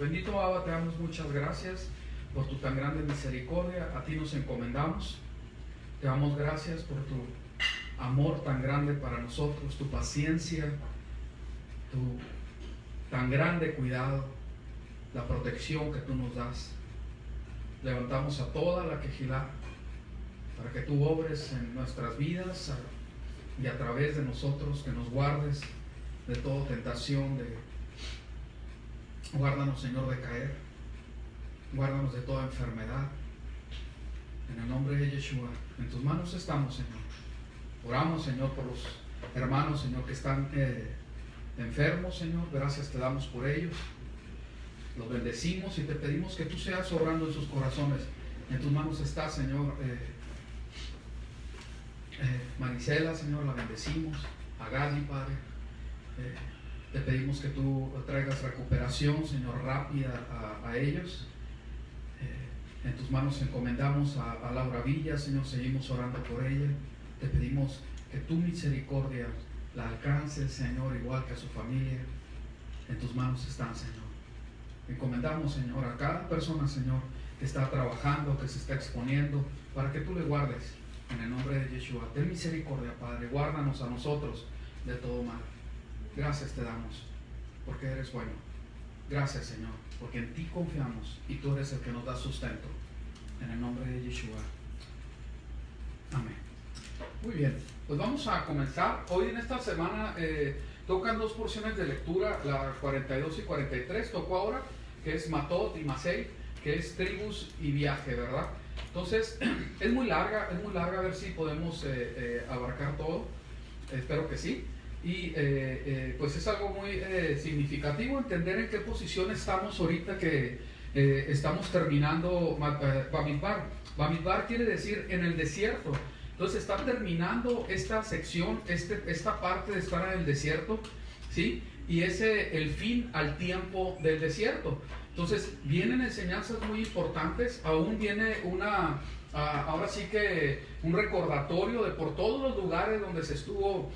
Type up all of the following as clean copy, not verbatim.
Bendito Abba, te damos muchas gracias por tu tan grande misericordia. A ti nos encomendamos. Te damos gracias por tu amor tan grande para nosotros, tu paciencia, tu tan grande cuidado, la protección que tú nos das. Levantamos a toda la quejilá para que tú obres en nuestras vidas y a través de nosotros, que nos guardes de toda tentación, guárdanos, Señor, de caer, guárdanos de toda enfermedad. En el nombre de Yeshua, en tus manos estamos, Señor. Oramos, Señor, por los hermanos, Señor, que están enfermos, Señor. Gracias te damos por ellos. Los bendecimos y te pedimos que tú seas obrando en sus corazones. En tus manos está, Señor, Marisela, Señor, la bendecimos. A Gali, Padre. Te pedimos que tú traigas recuperación, Señor, rápida a ellos. En tus manos encomendamos a Laura Villa, Señor, seguimos orando por ella. Te pedimos que tu misericordia la alcance, Señor, igual que a su familia. En tus manos están, Señor. Encomendamos, Señor, a cada persona, Señor, que está trabajando, que se está exponiendo, para que tú le guardes. En el nombre de Yeshua, ten misericordia, Padre. Guárdanos a nosotros de todo mal. Gracias te damos, porque eres bueno. Gracias, Señor, porque en ti confiamos y tú eres el que nos da sustento. En el nombre de Yeshua. Amén. Muy bien, pues vamos a comenzar. Hoy en esta semana tocan dos porciones de lectura, la 42 y 43. Tocó ahora, que es Matot y Masei, que es tribus y viaje, ¿verdad? Entonces, es muy larga, a ver si podemos abarcar todo. Espero que sí. Y pues es algo muy significativo entender en qué posición estamos ahorita que estamos terminando Bamidbar. Bamidbar quiere decir en el desierto. Entonces está terminando esta sección, esta parte de estar en el desierto, ¿sí? Y es el fin al tiempo del desierto. Entonces vienen enseñanzas muy importantes, aún viene ahora sí que un recordatorio de por todos los lugares donde se estuvo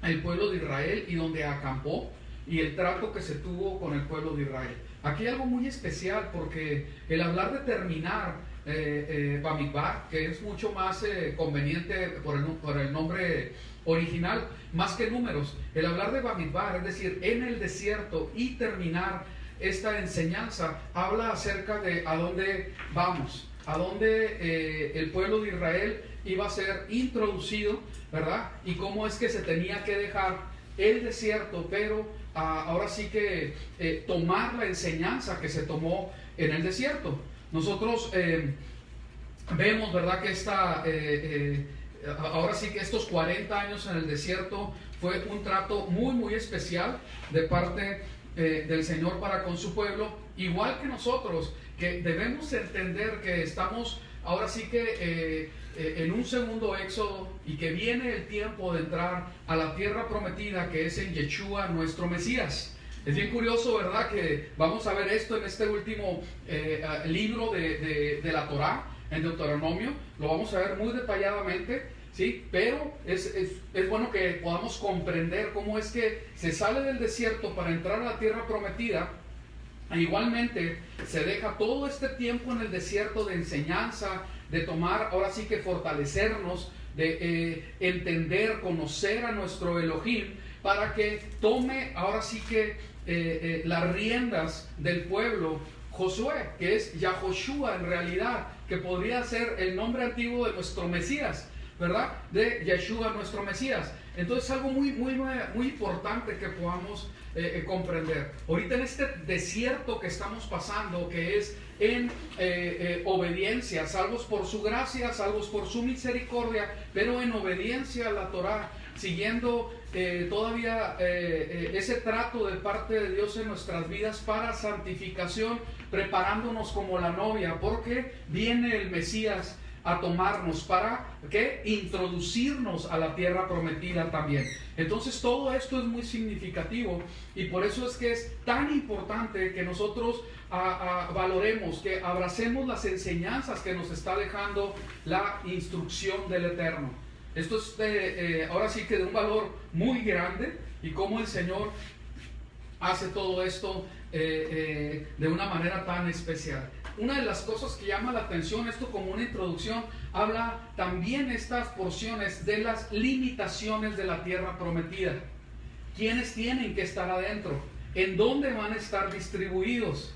el pueblo de Israel y donde acampó y el trato que se tuvo con el pueblo de Israel. Aquí hay algo muy especial porque el hablar de terminar Bamidbar, que es mucho más conveniente por el nombre original, más que números, el hablar de Bamidbar, es decir, en el desierto y terminar esta enseñanza, habla acerca de a dónde vamos, a dónde el pueblo de Israel iba a ser introducido, ¿verdad? Y cómo es que se tenía que dejar el desierto, pero ahora sí que tomar la enseñanza que se tomó en el desierto. Nosotros vemos, ¿verdad?, que ahora sí que estos 40 años en el desierto fue un trato muy, muy especial de parte del Señor para con su pueblo, igual que nosotros, que debemos entender que estamos ahora sí que en un segundo éxodo y que viene el tiempo de entrar a la tierra prometida, que es en Yeshua, nuestro Mesías. Es bien curioso, ¿verdad?, que vamos a ver esto en este último libro de la Torá, en Deuteronomio. Lo vamos a ver muy detalladamente, ¿sí? Pero es bueno que podamos comprender cómo es que se sale del desierto para entrar a la tierra prometida. E igualmente se deja todo este tiempo en el desierto de enseñanza, de tomar, ahora sí que fortalecernos, de entender, conocer a nuestro Elohim, para que tome ahora sí que las riendas del pueblo Josué, que es Yahoshua en realidad, que podría ser el nombre antiguo de nuestro Mesías, ¿verdad? De Yeshua, nuestro Mesías. Entonces, algo muy, muy, muy importante que podamos comprender. Ahorita en este desierto que estamos pasando, que es en obediencia, salvos por su gracia, salvos por su misericordia, pero en obediencia a la Torá, siguiendo todavía ese trato de parte de Dios en nuestras vidas para santificación, preparándonos como la novia, porque viene el Mesías a tomarnos para ¿qué? Introducirnos a la tierra prometida también. Entonces todo esto es muy significativo y por eso es que es tan importante que nosotros valoremos, que abracemos las enseñanzas que nos está dejando la instrucción del Eterno. Esto es ahora sí que de un valor muy grande, y cómo el Señor hace todo esto de una manera tan especial. Una de las cosas que llama la atención, esto como una introducción, habla también estas porciones de las limitaciones de la tierra prometida. ¿Quiénes tienen que estar adentro? ¿En dónde van a estar distribuidos?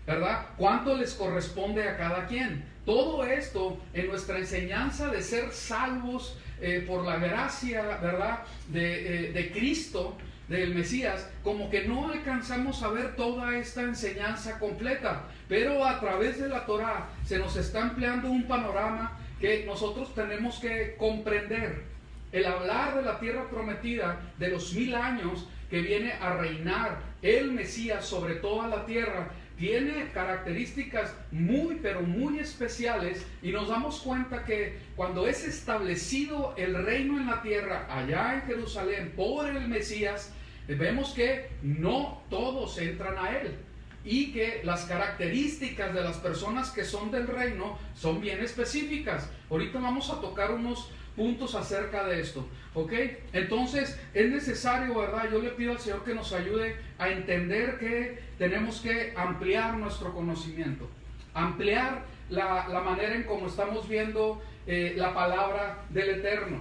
¿Verdad? ¿Cuánto les corresponde a cada quien? Todo esto en nuestra enseñanza de ser salvos por la gracia, ¿verdad? De Cristo, del Mesías, como que no alcanzamos a ver toda esta enseñanza completa, pero a través de la Torá se nos está empleando un panorama que nosotros tenemos que comprender. El hablar de la tierra prometida, de los 1000 años que viene a reinar el Mesías sobre toda la tierra, tiene características muy, pero muy especiales, y nos damos cuenta que cuando es establecido el reino en la tierra, allá en Jerusalén, por el Mesías, vemos que no todos entran a él, y que las características de las personas que son del reino son bien específicas. Ahorita vamos a tocar unos puntos acerca de esto, ¿ok? Entonces es necesario, ¿verdad? Yo le pido al Señor que nos ayude a entender que tenemos que ampliar nuestro conocimiento, ampliar la manera en cómo estamos viendo la palabra del Eterno.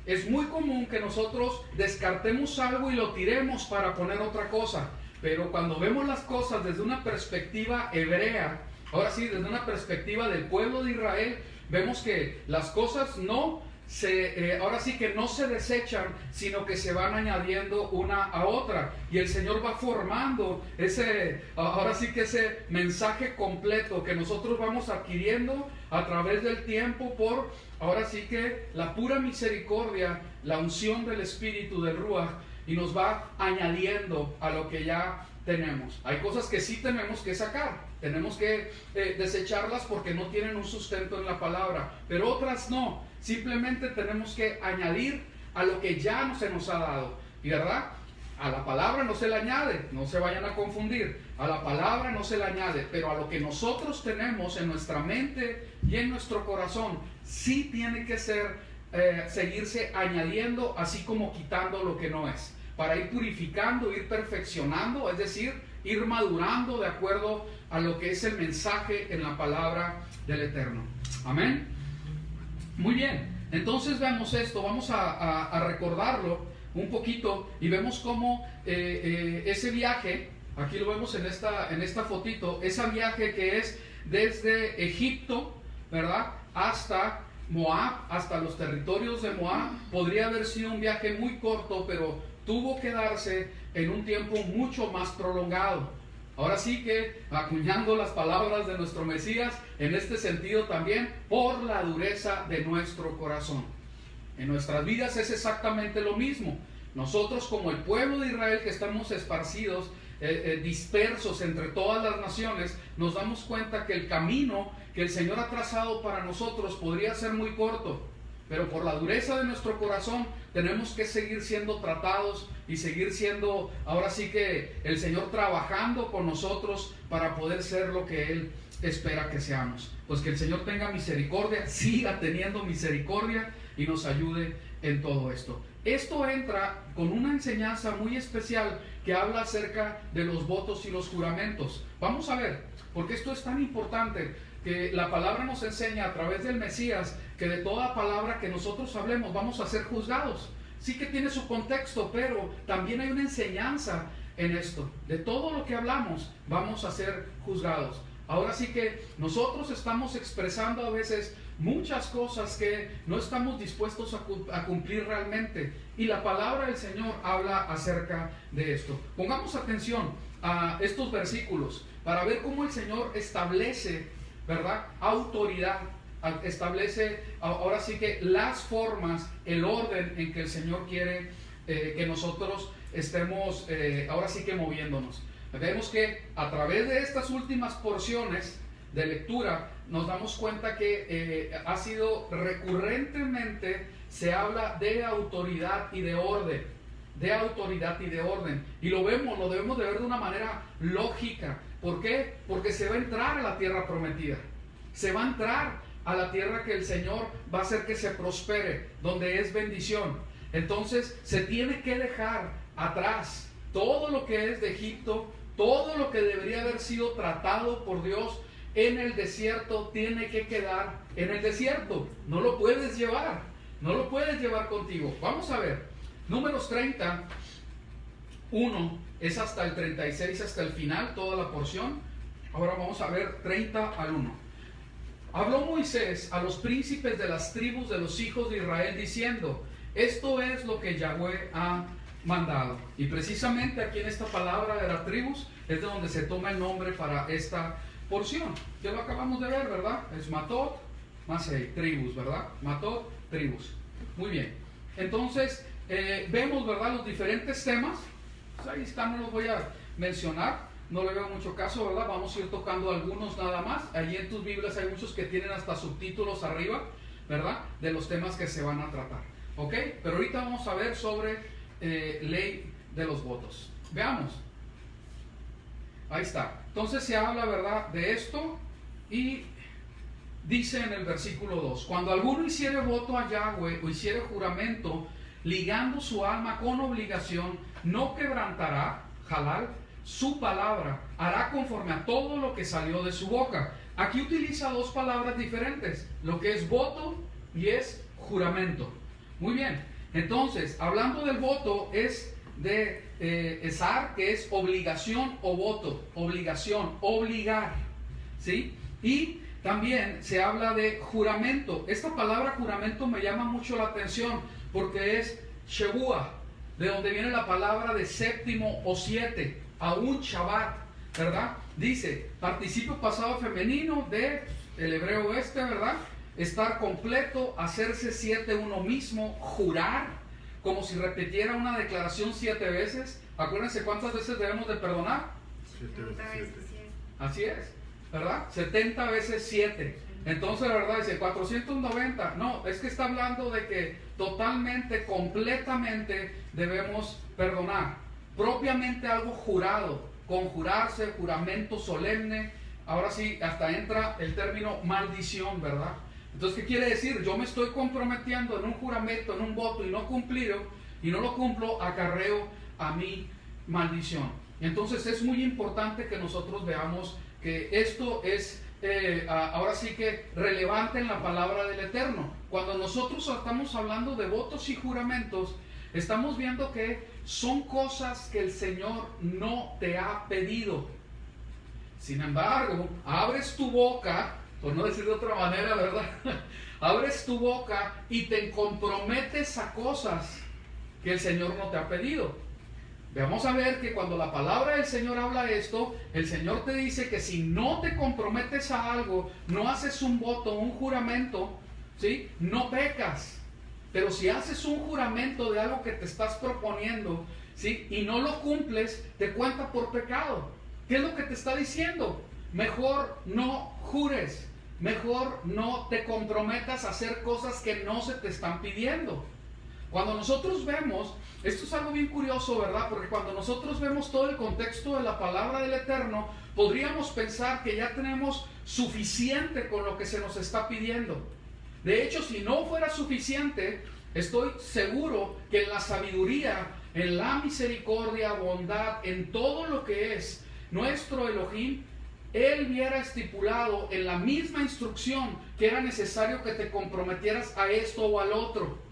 Es muy común que nosotros descartemos algo y lo tiremos para poner otra cosa, pero cuando vemos las cosas desde una perspectiva hebrea, ahora sí, desde una perspectiva del pueblo de Israel, vemos que las cosas ahora sí que no se desechan, sino que se van añadiendo una a otra, y el Señor va formando ahora sí que ese mensaje completo que nosotros vamos adquiriendo a través del tiempo por, ahora sí que la pura misericordia, la unción del Espíritu del Ruach, y nos va añadiendo a lo que ya tenemos. Hay cosas que sí tenemos que sacar, tenemos que desecharlas porque no tienen un sustento en la palabra, pero otras no. Simplemente tenemos que añadir a lo que ya se nos ha dado. Y verdad, a la palabra no se le añade, no se vayan a confundir. A la palabra no se le añade, pero a lo que nosotros tenemos en nuestra mente y en nuestro corazón, sí tiene que seguirse añadiendo, así como quitando lo que no es, para ir purificando, ir perfeccionando, es decir, ir madurando de acuerdo a lo que es el mensaje en la palabra del Eterno. Amén. Muy bien, entonces vemos esto, vamos a recordarlo un poquito, y vemos cómo ese viaje, aquí lo vemos en esta fotito, ese viaje que es desde Egipto, ¿verdad?, hasta Moab, hasta los territorios de Moab, podría haber sido un viaje muy corto, pero tuvo que darse en un tiempo mucho más prolongado. Ahora sí que, acuñando las palabras de nuestro Mesías, en este sentido también, por la dureza de nuestro corazón. En nuestras vidas es exactamente lo mismo. Nosotros, como el pueblo de Israel que estamos esparcidos, dispersos entre todas las naciones, nos damos cuenta que el camino que el Señor ha trazado para nosotros podría ser muy corto, pero por la dureza de nuestro corazón tenemos que seguir siendo tratados y seguir siendo, ahora sí que el Señor trabajando con nosotros para poder ser lo que Él espera que seamos. Pues que el Señor tenga misericordia, siga teniendo misericordia y nos ayude en todo esto. Esto entra con una enseñanza muy especial que habla acerca de los votos y los juramentos. Vamos a ver, porque esto es tan importante, que la palabra nos enseña a través del Mesías que de toda palabra que nosotros hablemos vamos a ser juzgados. Sí que tiene su contexto, pero también hay una enseñanza en esto. De todo lo que hablamos vamos a ser juzgados. Ahora sí que nosotros estamos expresando a veces muchas cosas que no estamos dispuestos a cumplir realmente, y la palabra del Señor habla acerca de esto. Pongamos atención a estos versículos para ver cómo el Señor establece, ¿verdad?, autoridad, establece ahora sí que las formas, el orden en que el Señor quiere que nosotros estemos ahora sí que moviéndonos. Vemos que a través de estas últimas porciones de lectura nos damos cuenta que ha sido recurrentemente, se habla de autoridad y de orden, de autoridad y de orden, y lo debemos de ver de una manera lógica. ¿Por qué? Porque se va a entrar a la tierra prometida, se va a entrar a la tierra que el Señor va a hacer que se prospere, donde es bendición. Entonces se tiene que dejar atrás todo lo que es de Egipto, Todo lo que debería haber sido tratado por Dios en el desierto tiene que quedar en el desierto. No lo puedes llevar, no lo puedes llevar contigo. Vamos a ver, Números 30, 1 es hasta el 36, hasta el final, toda la porción. Ahora vamos a ver 30 al 1. Habló Moisés a los príncipes de las tribus de los hijos de Israel diciendo: esto es lo que Yahweh ha mandado. Y precisamente aquí en esta palabra de las tribus es de donde se toma el nombre para esta porción. Ya lo acabamos de ver, ¿verdad? Es Matot, Masei, tribus, ¿verdad? Matot, tribus. Muy bien. Entonces, vemos, ¿verdad?, los diferentes temas. Pues ahí están, no los voy a mencionar. No le veo mucho caso, ¿verdad? Vamos a ir tocando algunos nada más. Allí en tus Biblias hay muchos que tienen hasta subtítulos arriba, ¿verdad?, de los temas que se van a tratar. ¿Ok? Pero ahorita vamos a ver sobre ley de los votos. Veamos. Ahí está. Entonces se habla, ¿verdad?, de esto y dice en el versículo 2: cuando alguno hiciere voto a Yahweh o hiciere juramento ligando su alma con obligación, no quebrantará, halal, su palabra, hará conforme a todo lo que salió de su boca. Aquí utiliza dos palabras diferentes, lo que es voto y es juramento. Muy bien, entonces, hablando del voto, es de esar, que es obligación o voto, obligación, obligar, ¿sí? Y también se habla de juramento. Esta palabra juramento me llama mucho la atención porque es Shebua, de donde viene la palabra de séptimo o siete, aún Shabbat, ¿verdad? Dice, participio pasado femenino de el hebreo ¿verdad? Estar completo, hacerse 7 uno mismo, jurar, como si repitiera una declaración 7 veces. Acuérdense cuántas veces debemos de perdonar. 70 veces 7. Así es, ¿verdad? 70 veces 7. Entonces, la verdad, dice 490. No, es que está hablando de que totalmente, completamente debemos perdonar. Propiamente algo jurado, conjurarse, juramento solemne. Ahora sí, hasta entra el término maldición, ¿verdad? Entonces, ¿qué quiere decir? Yo me estoy comprometiendo en un juramento, en un voto y no lo cumplo, acarreo a mi maldición. Entonces, es muy importante que nosotros veamos que esto es ahora sí que relevante en la palabra del Eterno. Cuando nosotros estamos hablando de votos y juramentos, estamos viendo que son cosas que el Señor no te ha pedido. Sin embargo, abres tu boca, por no decir de otra manera, ¿verdad? Abres tu boca y te comprometes a cosas que el Señor no te ha pedido. Vamos a ver que cuando la palabra del Señor habla esto, el Señor te dice que si no te comprometes a algo, no haces un voto, un juramento, ¿sí?, no pecas. Pero si haces un juramento de algo que te estás proponiendo, ¿sí?, y no lo cumples, te cuenta por pecado. ¿Qué es lo que te está diciendo? Mejor no jures, mejor no te comprometas a hacer cosas que no se te están pidiendo. Cuando nosotros vemos, esto es algo bien curioso, ¿verdad? Porque cuando nosotros vemos todo el contexto de la palabra del Eterno, podríamos pensar que ya tenemos suficiente con lo que se nos está pidiendo. De hecho, si no fuera suficiente, estoy seguro que en la sabiduría, en la misericordia, bondad, en todo lo que es nuestro Elohim, Él hubiera estipulado en la misma instrucción que era necesario que te comprometieras a esto o al otro.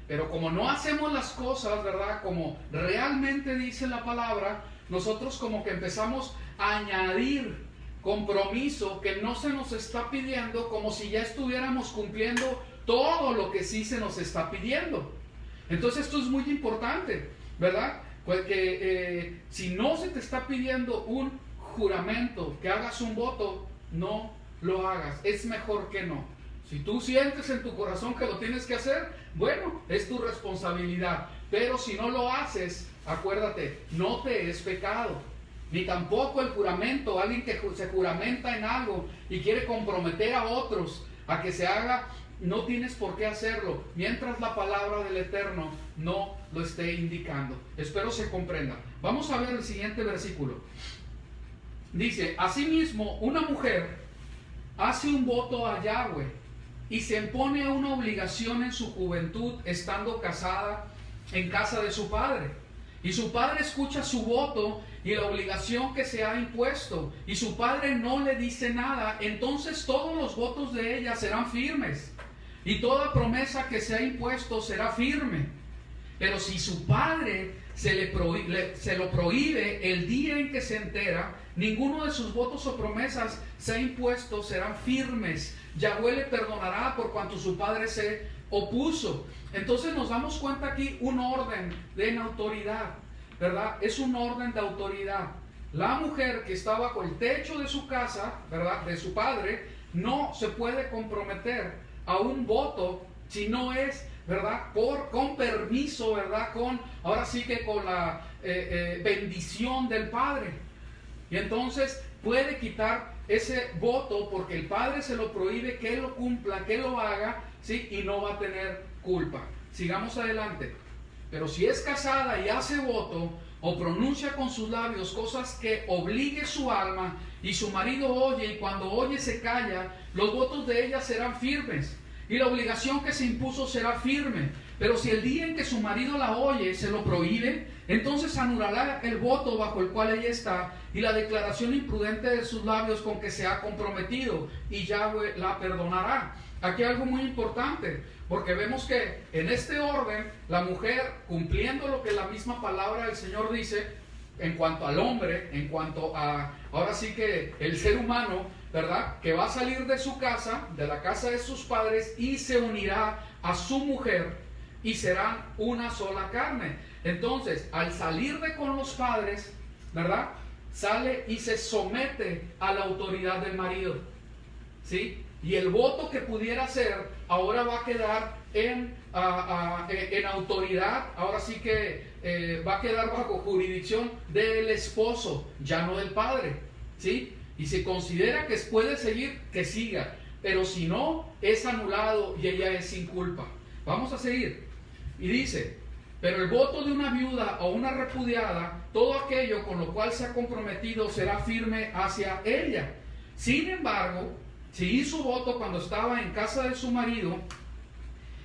Pero como no hacemos las cosas, ¿verdad?, como realmente dice la palabra, nosotros como que empezamos a añadir compromiso que no se nos está pidiendo, como si ya estuviéramos cumpliendo todo lo que sí se nos está pidiendo. Entonces esto es muy importante, ¿verdad? Pues que si no se te está pidiendo un juramento, que hagas un voto, no lo hagas. Es mejor que no. Si tú sientes en tu corazón que lo tienes que hacer, bueno, es tu responsabilidad. Pero si no lo haces, acuérdate, no te es pecado. Ni tampoco el juramento, alguien que se juramenta en algo y quiere comprometer a otros a que se haga, no tienes por qué hacerlo, mientras la palabra del Eterno no lo esté indicando. Espero se comprenda. Vamos a ver el siguiente versículo. Dice, asimismo, una mujer hace un voto a Yahweh y se impone una obligación en su juventud, estando casada en casa de su padre. Y su padre escucha su voto y la obligación que se ha impuesto, y su padre no le dice nada, entonces todos los votos de ella serán firmes, y toda promesa que se ha impuesto será firme. Pero si su padre se lo prohíbe el día en que se entera, ninguno de sus votos o promesas se ha impuesto serán firmes. Yahweh le perdonará por cuanto su padre se opuso. Entonces nos damos cuenta aquí un orden en autoridad, ¿verdad? Es un orden de autoridad. La mujer que está bajo el techo de su casa, ¿verdad?, de su padre, no se puede comprometer a un voto si no es, ¿verdad?, con permiso, ¿verdad?, ahora sí que con la bendición del padre. Y entonces puede quitar ese voto porque el padre se lo prohíbe, que él lo cumpla, que lo haga, ¿sí?, y no va a tener culpa. Sigamos adelante. Pero si es casada y hace voto o pronuncia con sus labios cosas que obligue su alma, y su marido oye, y cuando oye se calla, los votos de ella serán firmes, y la obligación que se impuso será firme. Pero si el día en que su marido la oye se lo prohíbe, entonces anulará el voto bajo el cual ella está, y la declaración imprudente de sus labios con que se ha comprometido, y Yahweh la perdonará. Aquí algo muy importante, porque vemos que en este orden, la mujer, cumpliendo lo que la misma palabra del Señor dice, en cuanto al hombre, en cuanto a, ahora sí que el ser humano, ¿verdad?, que va a salir de su casa, de la casa de sus padres, y se unirá a su mujer, y serán una sola carne. Entonces, al salir de con los padres, ¿verdad?, sale y se somete a la autoridad del marido, ¿sí? Y el voto que pudiera hacer ahora va a quedar en autoridad, ahora sí que va a quedar bajo jurisdicción del esposo, ya no del padre, ¿sí? Y se considera que puede seguir, que siga, pero si no, es anulado y ella es sin culpa. Vamos a seguir. Y dice: pero el voto de una viuda o una repudiada, todo aquello con lo cual se ha comprometido, será firme hacia ella. Sin embargo, si hizo voto cuando estaba en casa de su marido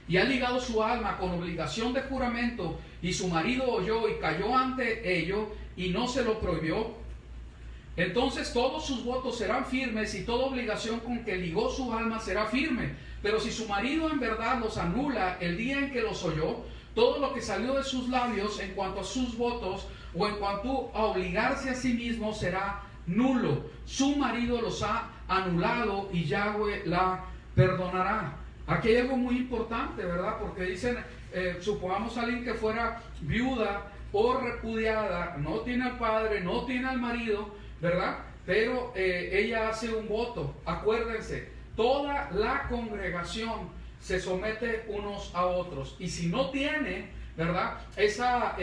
y ha ligado su alma con obligación de juramento, y su marido oyó y cayó ante ello y no se lo prohibió, entonces todos sus votos serán firmes y toda obligación con que ligó su alma será firme. Pero si su marido en verdad los anula el día en que los oyó, todo lo que salió de sus labios en cuanto a sus votos o en cuanto a obligarse a sí mismo será nulo. Su marido los ha anulado y Yahweh la perdonará. Aquí hay algo muy importante, ¿verdad? Porque dicen, supongamos a alguien que fuera viuda o repudiada, no tiene al padre, no tiene al marido, ¿verdad? Pero ella hace un voto. Acuérdense, toda la congregación se somete unos a otros. Y si no tiene, ¿verdad?, esa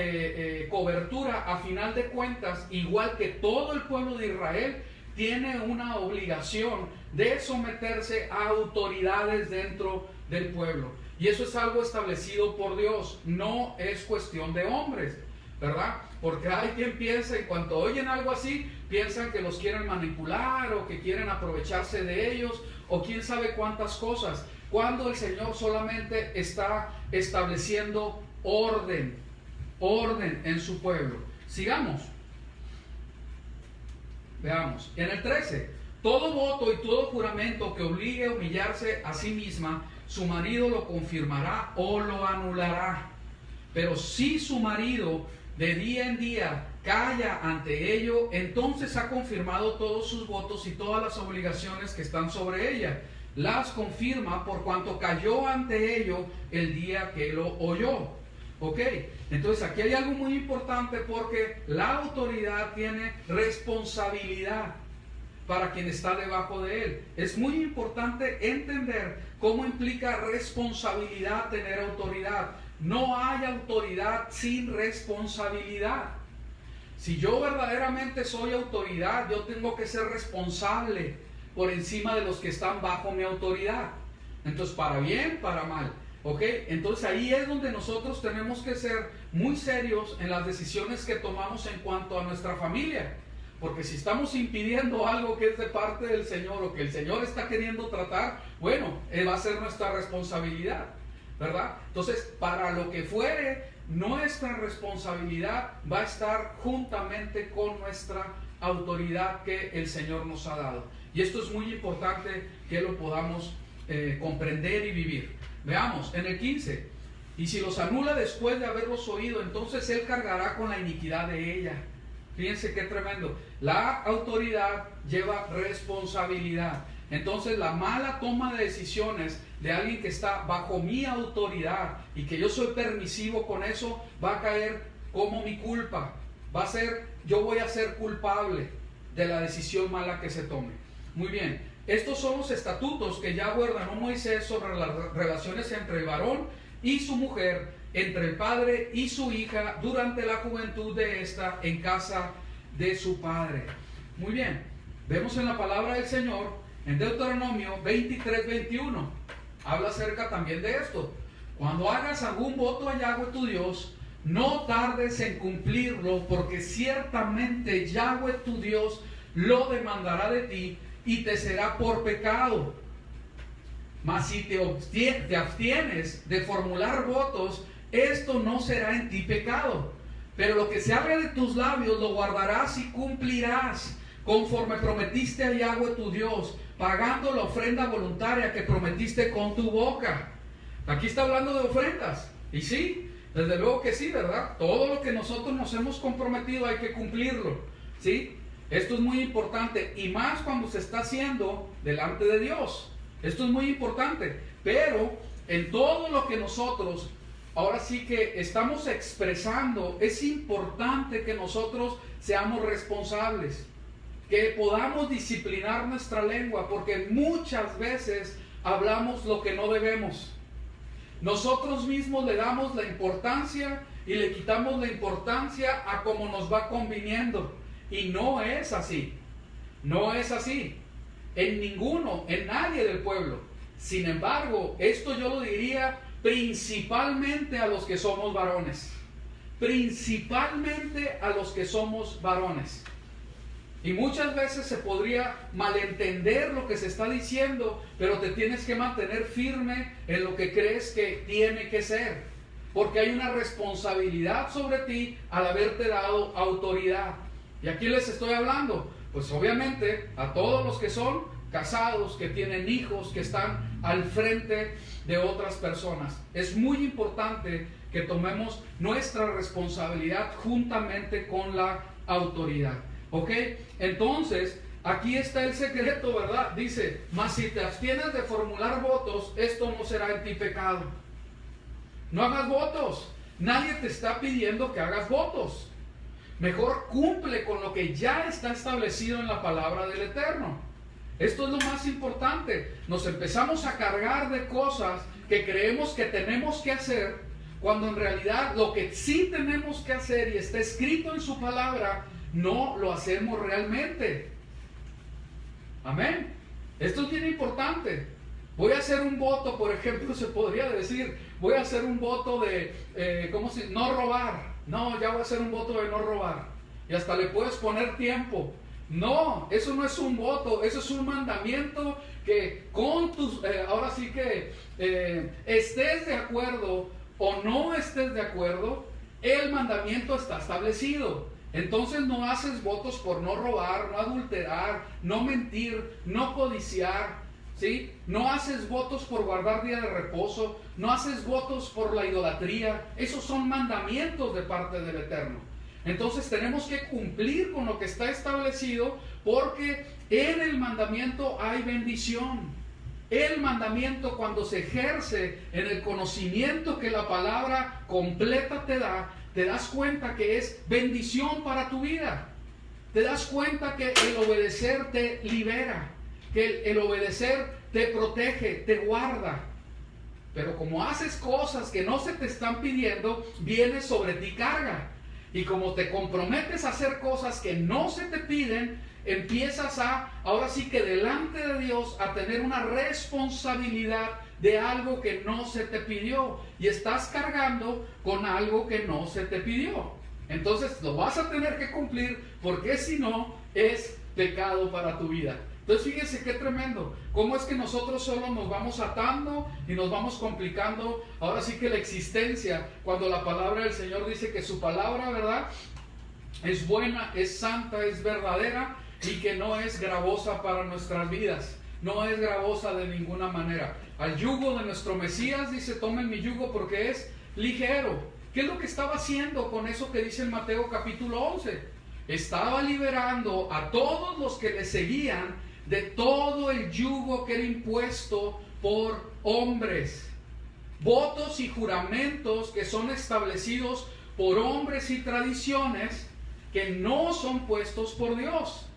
cobertura, a final de cuentas, igual que todo el pueblo de Israel, tiene una obligación de someterse a autoridades dentro del pueblo. Y eso es algo establecido por Dios, no es cuestión de hombres, ¿verdad? Porque hay quien piensa, en cuanto oyen algo así, piensan que los quieren manipular o que quieren aprovecharse de ellos o quién sabe cuántas cosas, cuando el Señor solamente está estableciendo orden en su pueblo. Sigamos. Veamos. En el 13. Todo voto y todo juramento que obligue a humillarse a sí misma, su marido lo confirmará o lo anulará. Pero si su marido de día en día calla ante ello, entonces ha confirmado todos sus votos y todas las obligaciones que están sobre ella. Las confirma por cuanto cayó ante ello el día que lo oyó. ¿Ok? Entonces aquí hay algo muy importante, porque la autoridad tiene responsabilidad para quien está debajo de él. Es muy importante entender cómo implica responsabilidad tener autoridad. No hay autoridad sin responsabilidad. Si yo verdaderamente soy autoridad, yo tengo que ser responsable por encima de los que están bajo mi autoridad. Entonces, para bien, para mal. ¿Ok? Entonces ahí es donde nosotros tenemos que ser muy serios en las decisiones que tomamos en cuanto a nuestra familia. Porque si estamos impidiendo algo que es de parte del Señor o que el Señor está queriendo tratar, bueno, va a ser nuestra responsabilidad, ¿verdad? Entonces, para lo que fuere, nuestra responsabilidad va a estar juntamente con nuestra autoridad que el Señor nos ha dado. Y esto es muy importante que lo podamos comprender y vivir. Veamos, en el 15, y si los anula después de haberlos oído, entonces él cargará con la iniquidad de ella. Fíjense qué tremendo. La autoridad lleva responsabilidad. Entonces la mala toma de decisiones de alguien que está bajo mi autoridad y que yo soy permisivo con eso, va a caer como mi culpa. Va a ser, yo voy a ser culpable de la decisión mala que se tome. Muy bien, estos son los estatutos que ya ordenó Moisés sobre las relaciones entre el varón y su mujer, entre el padre y su hija, durante la juventud de esta en casa de su padre. Muy bien, vemos en la palabra del Señor, en Deuteronomio 23:21, habla acerca también de esto. Cuando hagas algún voto a Yahweh tu Dios, no tardes en cumplirlo, porque ciertamente Yahweh tu Dios lo demandará de ti y te será por pecado. Mas si te abstienes de formular votos, esto no será en ti pecado. Pero lo que se hable de tus labios lo guardarás y cumplirás, conforme prometiste a Yahweh tu Dios, pagando la ofrenda voluntaria que prometiste con tu boca. Aquí está hablando de ofrendas. Y sí, desde luego que sí, ¿verdad? Todo lo que nosotros nos hemos comprometido hay que cumplirlo, ¿sí? Esto es muy importante, y más cuando se está haciendo delante de Dios. Esto es muy importante, pero en todo lo que nosotros ahora sí que estamos expresando, es importante que nosotros seamos responsables, que podamos disciplinar nuestra lengua, porque muchas veces hablamos lo que no debemos. Nosotros mismos le damos la importancia y le quitamos la importancia a como nos va conviniendo, y no es así. No es así. En ninguno, en nadie del pueblo. Sin embargo, esto yo lo diría principalmente a los que somos varones. Principalmente a los que somos varones. Y muchas veces se podría malentender lo que se está diciendo, pero te tienes que mantener firme en lo que crees que tiene que ser. Porque hay una responsabilidad sobre ti al haberte dado autoridad. ¿Y a quién les estoy hablando? Pues obviamente a todos los que son casados, que tienen hijos, que están al frente de otras personas. Es muy importante que tomemos nuestra responsabilidad juntamente con la autoridad. ¿Ok? Entonces, aquí está el secreto, ¿verdad? Dice, mas si te abstienes de formular votos, esto no será en ti pecado. No hagas votos. Nadie te está pidiendo que hagas votos. Mejor cumple con lo que ya está establecido en la palabra del Eterno. Esto es lo más importante. Nos empezamos a cargar de cosas que creemos que tenemos que hacer, cuando en realidad lo que sí tenemos que hacer y está escrito en su palabra, no lo hacemos realmente. Amén. Esto es bien importante. Voy a hacer un voto, por ejemplo, se podría decir, voy a hacer un voto de, no robar. No, ya voy a hacer un voto de no robar. Y hasta le puedes poner tiempo. No, eso no es un voto, eso es un mandamiento que con tus, ahora sí que estés de acuerdo o no estés de acuerdo, el mandamiento está establecido. Entonces no haces votos por no robar, no adulterar, no mentir, no codiciar, ¿sí? No haces votos por guardar día de reposo, no haces votos por la idolatría. Esos son mandamientos de parte del Eterno. Entonces tenemos que cumplir con lo que está establecido, porque en el mandamiento hay bendición. El mandamiento, cuando se ejerce en el conocimiento que la palabra completa te da, te das cuenta que es bendición para tu vida. Te das cuenta que el obedecer te libera, que el obedecer te protege, te guarda. Pero como haces cosas que no se te están pidiendo, viene sobre ti carga. Y como te comprometes a hacer cosas que no se te piden, empiezas ahora sí que delante de Dios, a tener una responsabilidad de algo que no se te pidió. Y estás cargando con algo que no se te pidió. Entonces lo vas a tener que cumplir, porque si no, es pecado para tu vida. Entonces fíjense qué tremendo, cómo es que nosotros solo nos vamos atando y nos vamos complicando, ahora sí que la existencia, cuando la palabra del Señor dice que su palabra, ¿verdad?, es buena, es santa, es verdadera y que no es gravosa para nuestras vidas, no es gravosa de ninguna manera. Al yugo de nuestro Mesías dice, tomen mi yugo porque es ligero. ¿Qué es lo que estaba haciendo con eso que dice en Mateo capítulo 11? Estaba liberando a todos los que le seguían de todo el yugo que era impuesto por hombres. Votos y juramentos que son establecidos por hombres y tradiciones que no son puestos por Dios.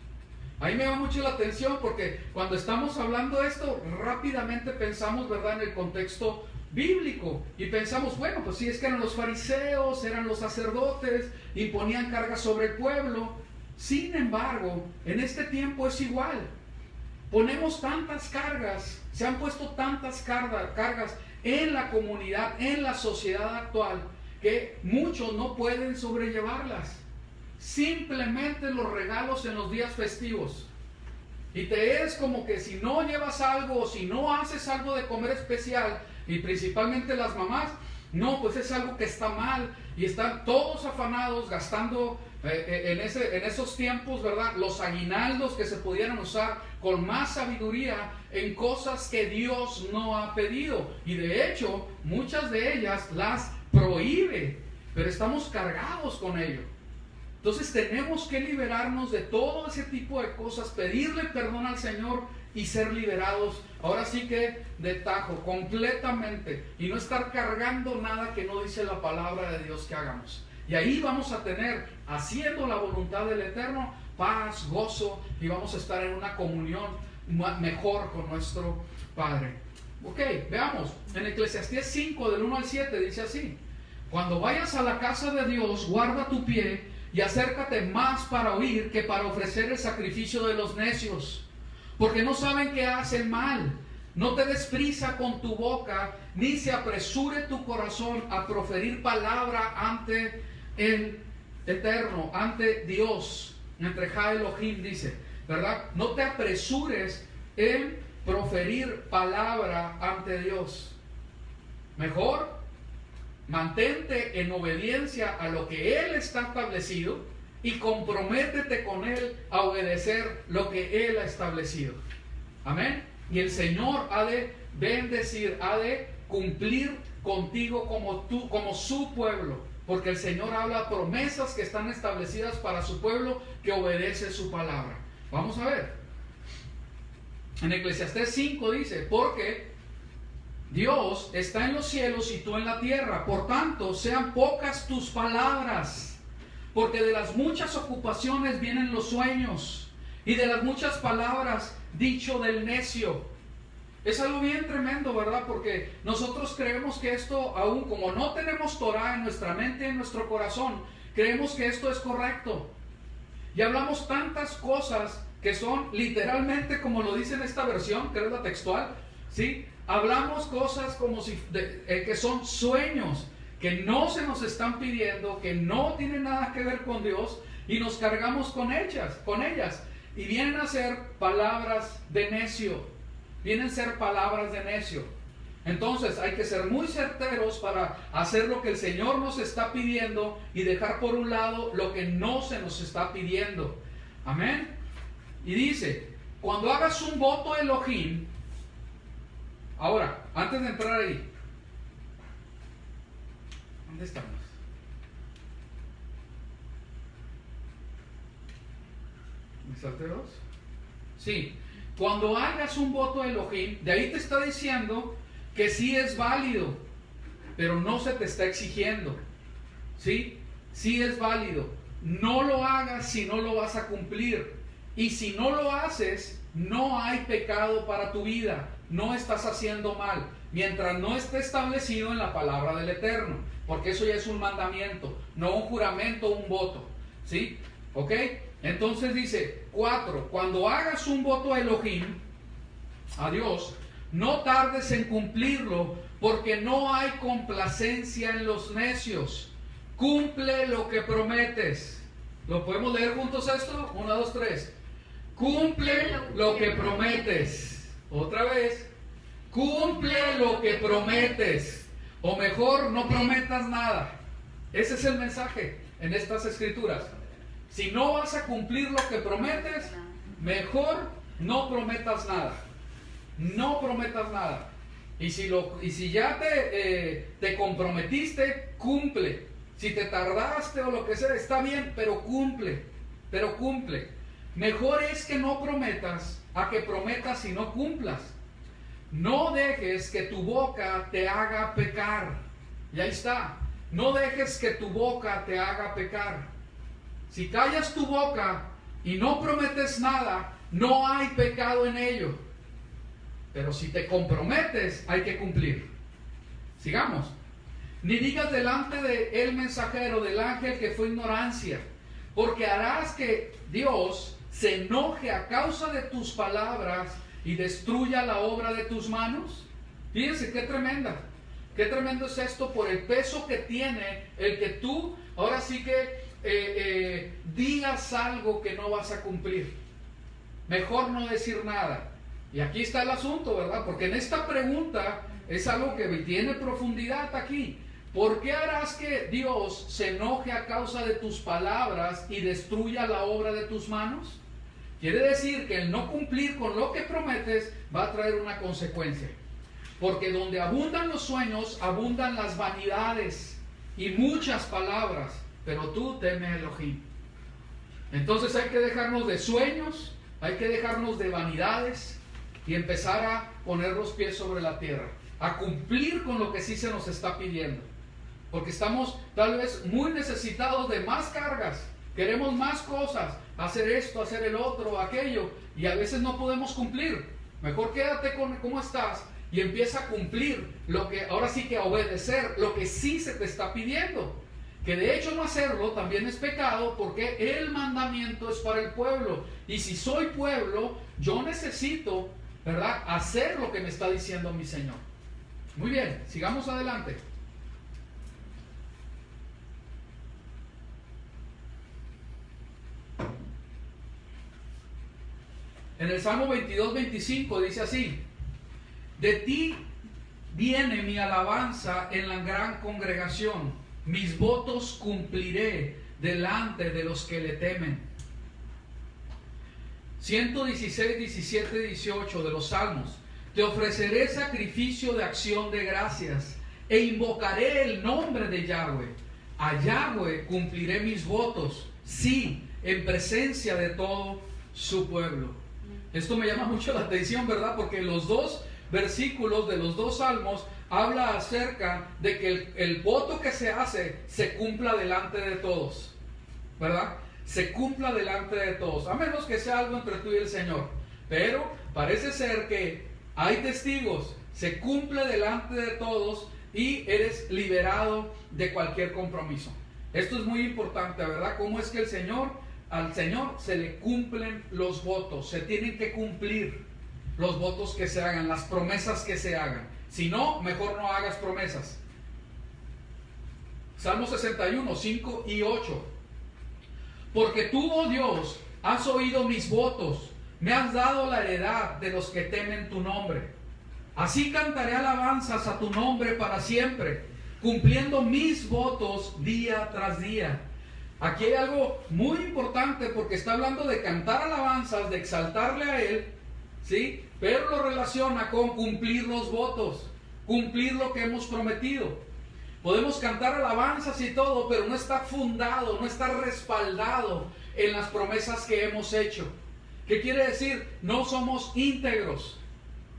Ahí me llama mucho la atención porque cuando estamos hablando de esto, rápidamente pensamos, ¿verdad?, en el contexto bíblico y pensamos, bueno, pues sí, es que eran los fariseos, eran los sacerdotes, imponían cargas sobre el pueblo. Sin embargo, en este tiempo es igual. Ponemos tantas cargas, se han puesto tantas cargas en la comunidad, en la sociedad actual, que muchos no pueden sobrellevarlas. Simplemente los regalos en los días festivos. Y te es como que si no llevas algo o si no haces algo de comer especial, y principalmente las mamás, no, pues es algo que está mal y están todos afanados gastando en esos tiempos, ¿verdad?, los aguinaldos que se pudieran usar con más sabiduría en cosas que Dios no ha pedido. Y de hecho, muchas de ellas las prohíbe, pero estamos cargados con ello. Entonces tenemos que liberarnos de todo ese tipo de cosas, pedirle perdón al Señor y ser liberados, ahora sí que de tajo, completamente, y no estar cargando nada que no dice la palabra de Dios que hagamos. Y ahí vamos a tener, haciendo la voluntad del Eterno, paz, gozo, y vamos a estar en una comunión mejor con nuestro Padre. Ok, veamos, en Eclesiastés 5, del 1 al 7, dice así: cuando vayas a la casa de Dios, guarda tu pie y acércate más para oír que para ofrecer el sacrificio de los necios, porque no saben que hacen mal. No te des prisa con tu boca, ni se apresure tu corazón a proferir palabra ante el Eterno, ante Dios, entre Ja Elohim, dice, ¿verdad? No te apresures en proferir palabra ante Dios. Mejor mantente en obediencia a lo que Él está establecido y comprométete con Él a obedecer lo que Él ha establecido. Amén. Y el Señor ha de bendecir, ha de cumplir contigo como su pueblo, porque el Señor habla promesas que están establecidas para su pueblo que obedece su palabra. Vamos a ver. En Eclesiastés 5 dice, porque Dios está en los cielos y tú en la tierra, por tanto sean pocas tus palabras, porque de las muchas ocupaciones vienen los sueños, y de las muchas palabras dicho del necio. Es algo bien tremendo, ¿verdad? Porque nosotros creemos que esto, aún como no tenemos Torah en nuestra mente y en nuestro corazón, creemos que esto es correcto. Y hablamos tantas cosas que son literalmente, como lo dice en esta versión, que es la textual, ¿sí? Hablamos cosas como si que son sueños, que no se nos están pidiendo, que no tienen nada que ver con Dios, y nos cargamos con ellas, y vienen a ser palabras de necio, vienen a ser palabras de necio. Entonces hay que ser muy certeros para hacer lo que el Señor nos está pidiendo y dejar por un lado lo que no se nos está pidiendo. Amén. Y dice, cuando hagas un voto a Elohim. Ahora, antes de entrar ahí, ¿dónde estamos? ¿Me salté dos? Sí. Cuando hagas un voto a Elohim, de ahí te está diciendo que sí es válido, pero no se te está exigiendo. ¿Sí? Sí es válido. No lo hagas si no lo vas a cumplir. Y si no lo haces, no hay pecado para tu vida. No estás haciendo mal, mientras no esté establecido en la palabra del Eterno, porque eso ya es un mandamiento, no un juramento o un voto, ¿sí? ¿Ok? Entonces dice, 4, cuando hagas un voto a Elohim, a Dios, no tardes en cumplirlo, porque no hay complacencia en los necios. Cumple lo que prometes. ¿Lo podemos leer juntos esto? 1, 2, 3. cumple lo que prometes. Otra vez, cumple lo que prometes. O mejor, no prometas nada. Ese es el mensaje en estas escrituras. Si no vas a cumplir lo que prometes, mejor no prometas nada. No prometas nada. Y si ya te comprometiste, cumple. Si te tardaste o lo que sea, está bien, pero cumple. Pero cumple. Mejor es que no prometas a que prometas y no cumplas. No dejes que tu boca te haga pecar. Y ahí está. No dejes que tu boca te haga pecar. Si callas tu boca y no prometes nada, no hay pecado en ello. Pero si te comprometes, hay que cumplir. Sigamos. Ni digas delante de el mensajero, del ángel, que fue ignorancia, porque harás que Dios se enoje a causa de tus palabras y destruya la obra de tus manos. Fíjense qué tremenda. Qué tremendo es esto por el peso que tiene el que tú ahora sí que digas algo que no vas a cumplir. Mejor no decir nada. Y aquí está el asunto, ¿verdad? Porque en esta pregunta es algo que tiene profundidad aquí. ¿Por qué harás que Dios se enoje a causa de tus palabras y destruya la obra de tus manos? Quiere decir que el no cumplir con lo que prometes va a traer una consecuencia. Porque donde abundan los sueños, abundan las vanidades y muchas palabras. Pero tú teme a Elohim. Entonces hay que dejarnos de sueños, hay que dejarnos de vanidades y empezar a poner los pies sobre la tierra. A cumplir con lo que sí se nos está pidiendo. Porque estamos tal vez muy necesitados de más cargas. Queremos más cosas, hacer esto, hacer el otro, aquello. Y a veces no podemos cumplir. Mejor quédate con cómo estás y empieza a cumplir lo que, ahora sí que a obedecer lo que sí se te está pidiendo. Que de hecho no hacerlo también es pecado, porque el mandamiento es para el pueblo. Y si soy pueblo, yo necesito, ¿verdad?, hacer lo que me está diciendo mi Señor. Muy bien, sigamos adelante. En el Salmo 22-25 dice así: de ti viene mi alabanza en la gran congregación, mis votos cumpliré delante de los que le temen. 116, 17, 18 de los Salmos: te ofreceré sacrificio de acción de gracias e invocaré el nombre de Yahweh. A Yahweh cumpliré mis votos, sí, en presencia de todo su pueblo. Esto me llama mucho la atención, ¿verdad? Porque los dos versículos de los dos salmos habla acerca de que el voto que se hace se cumpla delante de todos, ¿verdad? Se cumpla delante de todos, a menos que sea algo entre tú y el Señor. Pero parece ser que hay testigos, se cumple delante de todos y eres liberado de cualquier compromiso. Esto es muy importante, ¿verdad? ¿Cómo es que al Señor se le cumplen los votos? Se tienen que cumplir los votos que se hagan, las promesas que se hagan. Si no, mejor no hagas promesas. Salmo 61, 5 y 8. Porque tú, oh Dios, has oído mis votos, me has dado la heredad de los que temen tu nombre. Así cantaré alabanzas a tu nombre para siempre, cumpliendo mis votos día tras día. Aquí hay algo muy importante, porque está hablando de cantar alabanzas, de exaltarle a Él, ¿sí? Pero lo relaciona con cumplir los votos, cumplir lo que hemos prometido. Podemos cantar alabanzas y todo, pero no está fundado, no está respaldado en las promesas que hemos hecho. ¿Qué quiere decir? No somos íntegros,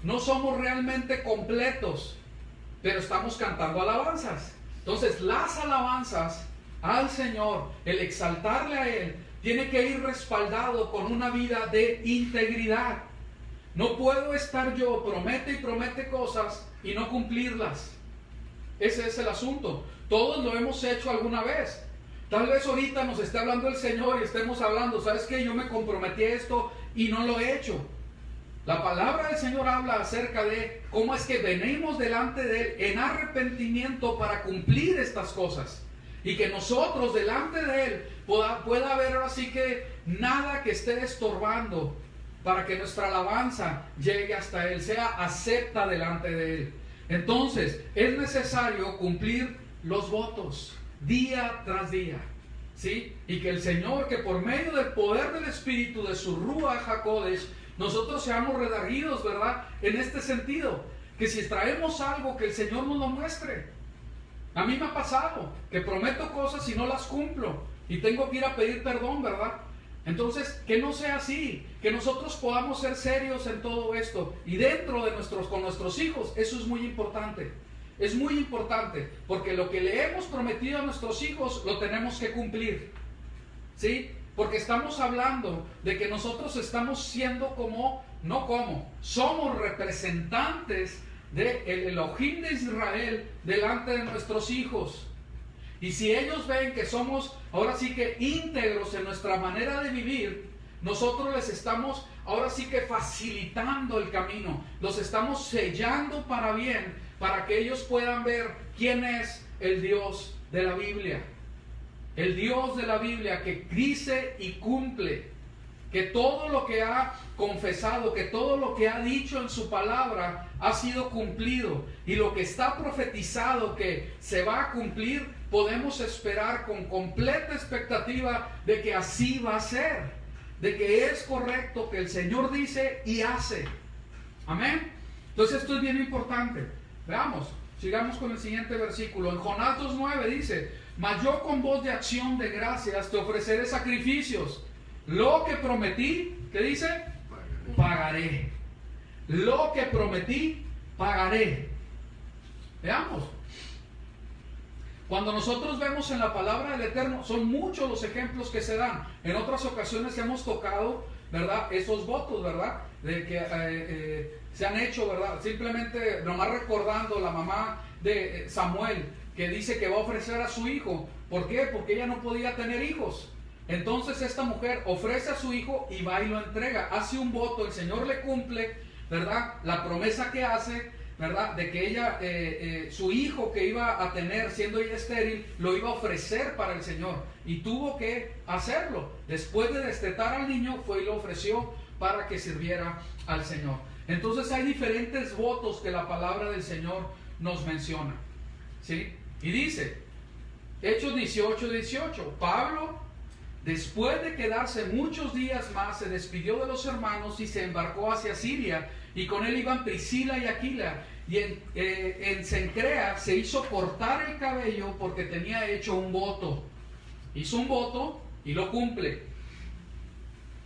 no somos realmente completos, pero estamos cantando alabanzas. Entonces, las alabanzas al Señor, el exaltarle a Él, tiene que ir respaldado con una vida de integridad. No puedo estar yo, promete y promete cosas y no cumplirlas. Ese es el asunto. Todos lo hemos hecho alguna vez. Tal vez ahorita nos esté hablando el Señor y estemos hablando, ¿sabes qué? Yo me comprometí a esto y no lo he hecho. La palabra del Señor habla acerca de cómo es que venimos delante de Él en arrepentimiento para cumplir estas cosas. Y que nosotros delante de Él pueda haber así que nada que esté estorbando para que nuestra alabanza llegue hasta Él, sea acepta delante de Él. Entonces, es necesario cumplir los votos día tras día, ¿sí? Y que el Señor, que por medio del poder del Espíritu, de su Ruach HaKodesh, nosotros seamos redarguidos, ¿verdad? En este sentido, que si traemos algo, que el Señor nos lo muestre. A mí me ha pasado que prometo cosas y no las cumplo, y tengo que ir a pedir perdón, ¿verdad? Entonces, que no sea así, que nosotros podamos ser serios en todo esto, y dentro de con nuestros hijos, eso es muy importante. Es muy importante, porque lo que le hemos prometido a nuestros hijos, lo tenemos que cumplir, ¿sí? Porque estamos hablando de que nosotros estamos siendo somos representantes del Elohim de Israel delante de nuestros hijos. Y si ellos ven que somos ahora sí que íntegros en nuestra manera de vivir, nosotros les estamos ahora sí que facilitando el camino, los estamos sellando para bien, para que ellos puedan ver quién es el Dios de la Biblia. El Dios de la Biblia que dice y cumple, que todo lo que ha confesado, que todo lo que ha dicho en su palabra ha sido cumplido, y lo que está profetizado que se va a cumplir, podemos esperar con completa expectativa de que así va a ser, de que es correcto, que el Señor dice y hace. Amén. Entonces esto es bien importante. Veamos, sigamos con el siguiente versículo. En Jonás 2:9 dice: mas yo con voz de acción de gracias te ofreceré sacrificios. Lo que prometí, ¿qué dice? Pagaré. Lo que prometí, pagaré. Veamos. Cuando nosotros vemos en la palabra del Eterno, son muchos los ejemplos que se dan. En otras ocasiones hemos tocado, ¿verdad?, esos votos, ¿verdad?, de que se han hecho, ¿verdad? Simplemente, nomás recordando la mamá de Samuel, que dice que va a ofrecer a su hijo. ¿Por qué? Porque ella no podía tener hijos. Entonces esta mujer ofrece a su hijo y va y lo entrega. Hace un voto, el Señor le cumple, ¿verdad?, la promesa que hace, ¿verdad?, de que ella, su hijo que iba a tener, siendo ella estéril, lo iba a ofrecer para el Señor. Y tuvo que hacerlo. Después de destetar al niño, fue y lo ofreció para que sirviera al Señor. Entonces hay diferentes votos que la palabra del Señor nos menciona, ¿sí? Y dice, Hechos 18:18, Pablo, después de quedarse muchos días más, se despidió de los hermanos y se embarcó hacia Siria, y con él iban Priscila y Aquila, y en Cencrea se hizo cortar el cabello porque tenía hecho un voto. Hizo un voto y lo cumple.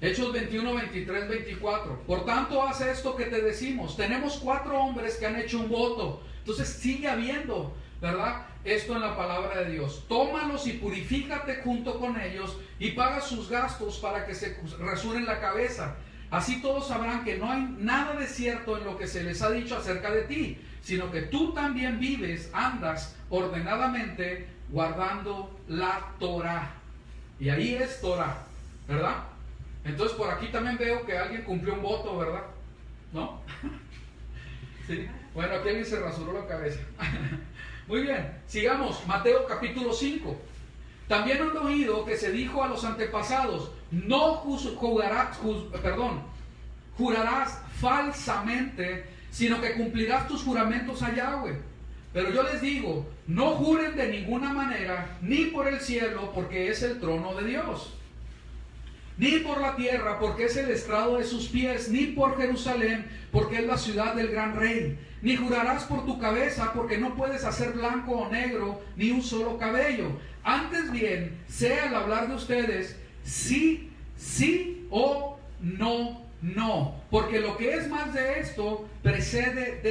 Hechos 21, 23, 24. Por tanto, haz esto que te decimos. Tenemos 4 hombres que han hecho un voto. Entonces sigue habiendo, ¿verdad?, esto en la palabra de Dios. Tómalos y purifícate junto con ellos y paga sus gastos para que se rasuren la cabeza. Así todos sabrán que no hay nada de cierto en lo que se les ha dicho acerca de ti, sino que tú también vives, andas ordenadamente guardando la Torah. Y ahí es Torah, ¿verdad? Entonces por aquí también veo que alguien cumplió un voto, ¿verdad? ¿No? Sí. Bueno, aquí alguien se rasuró la cabeza. Muy bien, sigamos. Mateo capítulo 5. También han oído que se dijo a los antepasados: no jurarás falsamente, sino que cumplirás tus juramentos a Yahweh. Pero yo les digo, no juren de ninguna manera, ni por el cielo, porque es el trono de Dios, ni por la tierra, porque es el estrado de sus pies, ni por Jerusalén, porque es la ciudad del gran rey. Ni jurarás por tu cabeza, porque no puedes hacer blanco o negro, ni un solo cabello. Antes bien, sea al hablar de ustedes, sí, sí, o no, no. Porque lo que es más de esto procede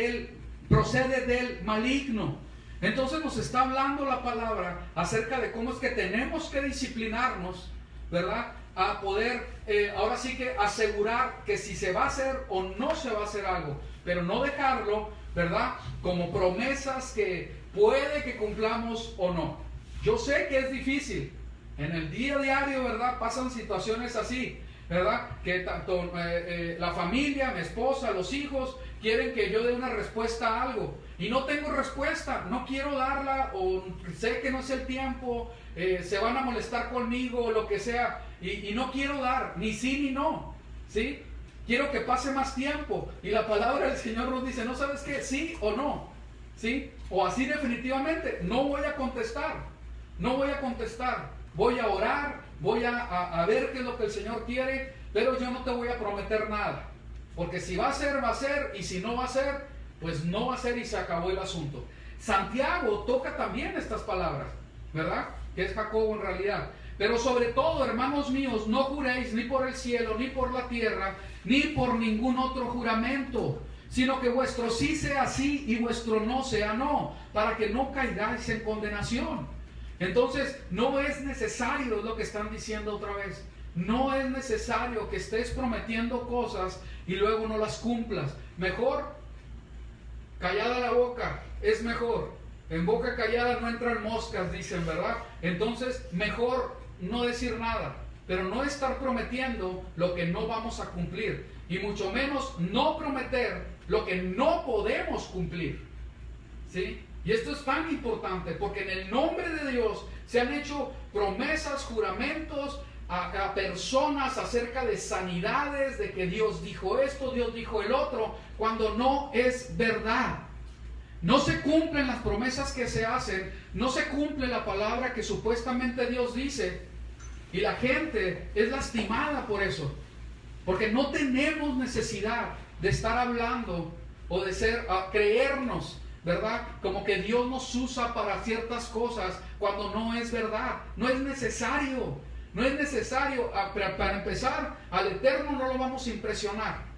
del maligno. Entonces nos está hablando la palabra acerca de cómo es que tenemos que disciplinarnos, ¿verdad?, a poder, ahora sí que asegurar que si se va a hacer o no se va a hacer algo, pero no dejarlo, ¿verdad?, como promesas que puede que cumplamos o no. Yo sé que es difícil, en el día a diario, ¿verdad?, pasan situaciones así, ¿verdad?, que tanto la familia, mi esposa, los hijos, quieren que yo dé una respuesta a algo, y no tengo respuesta, no quiero darla, o sé que no es el tiempo, se van a molestar conmigo, o lo que sea, y no quiero dar, ni sí ni no, ¿sí? quiero que pase más tiempo. Y la palabra del Señor nos dice, ¿no sabes qué? Sí o no, ¿sí? O así definitivamente, no voy a contestar, no voy a contestar, voy a orar, voy a ver qué es lo que el Señor quiere, pero yo no te voy a prometer nada. Porque si va a ser, y si no va a ser, pues no va a ser y se acabó el asunto. Santiago toca también estas palabras, ¿verdad? Que es Jacobo en realidad. Pero sobre todo, hermanos míos, no juréis ni por el cielo, ni por la tierra, ni por ningún otro juramento, sino que vuestro sí sea sí y vuestro no sea no, para que no caigáis en condenación. Entonces, no es necesario, es lo que están diciendo otra vez, no es necesario que estés prometiendo cosas y luego no las cumplas. Mejor callada la boca, es mejor. En boca callada no entran moscas, dicen, ¿verdad? Entonces, mejor no decir nada, pero no estar prometiendo lo que no vamos a cumplir, y mucho menos no prometer lo que no podemos cumplir, ¿sí? Y esto es tan importante, porque en el nombre de Dios se han hecho promesas, juramentos a personas acerca de sanidades, de que Dios dijo esto, Dios dijo el otro, cuando no es verdad. No se cumplen las promesas que se hacen, no se cumple la palabra que supuestamente Dios dice, y la gente es lastimada por eso, porque no tenemos necesidad de estar hablando o de creernos, ¿verdad? Como que Dios nos usa para ciertas cosas cuando no es verdad. No es necesario, no es necesario. Para empezar, al Eterno no lo vamos a impresionar.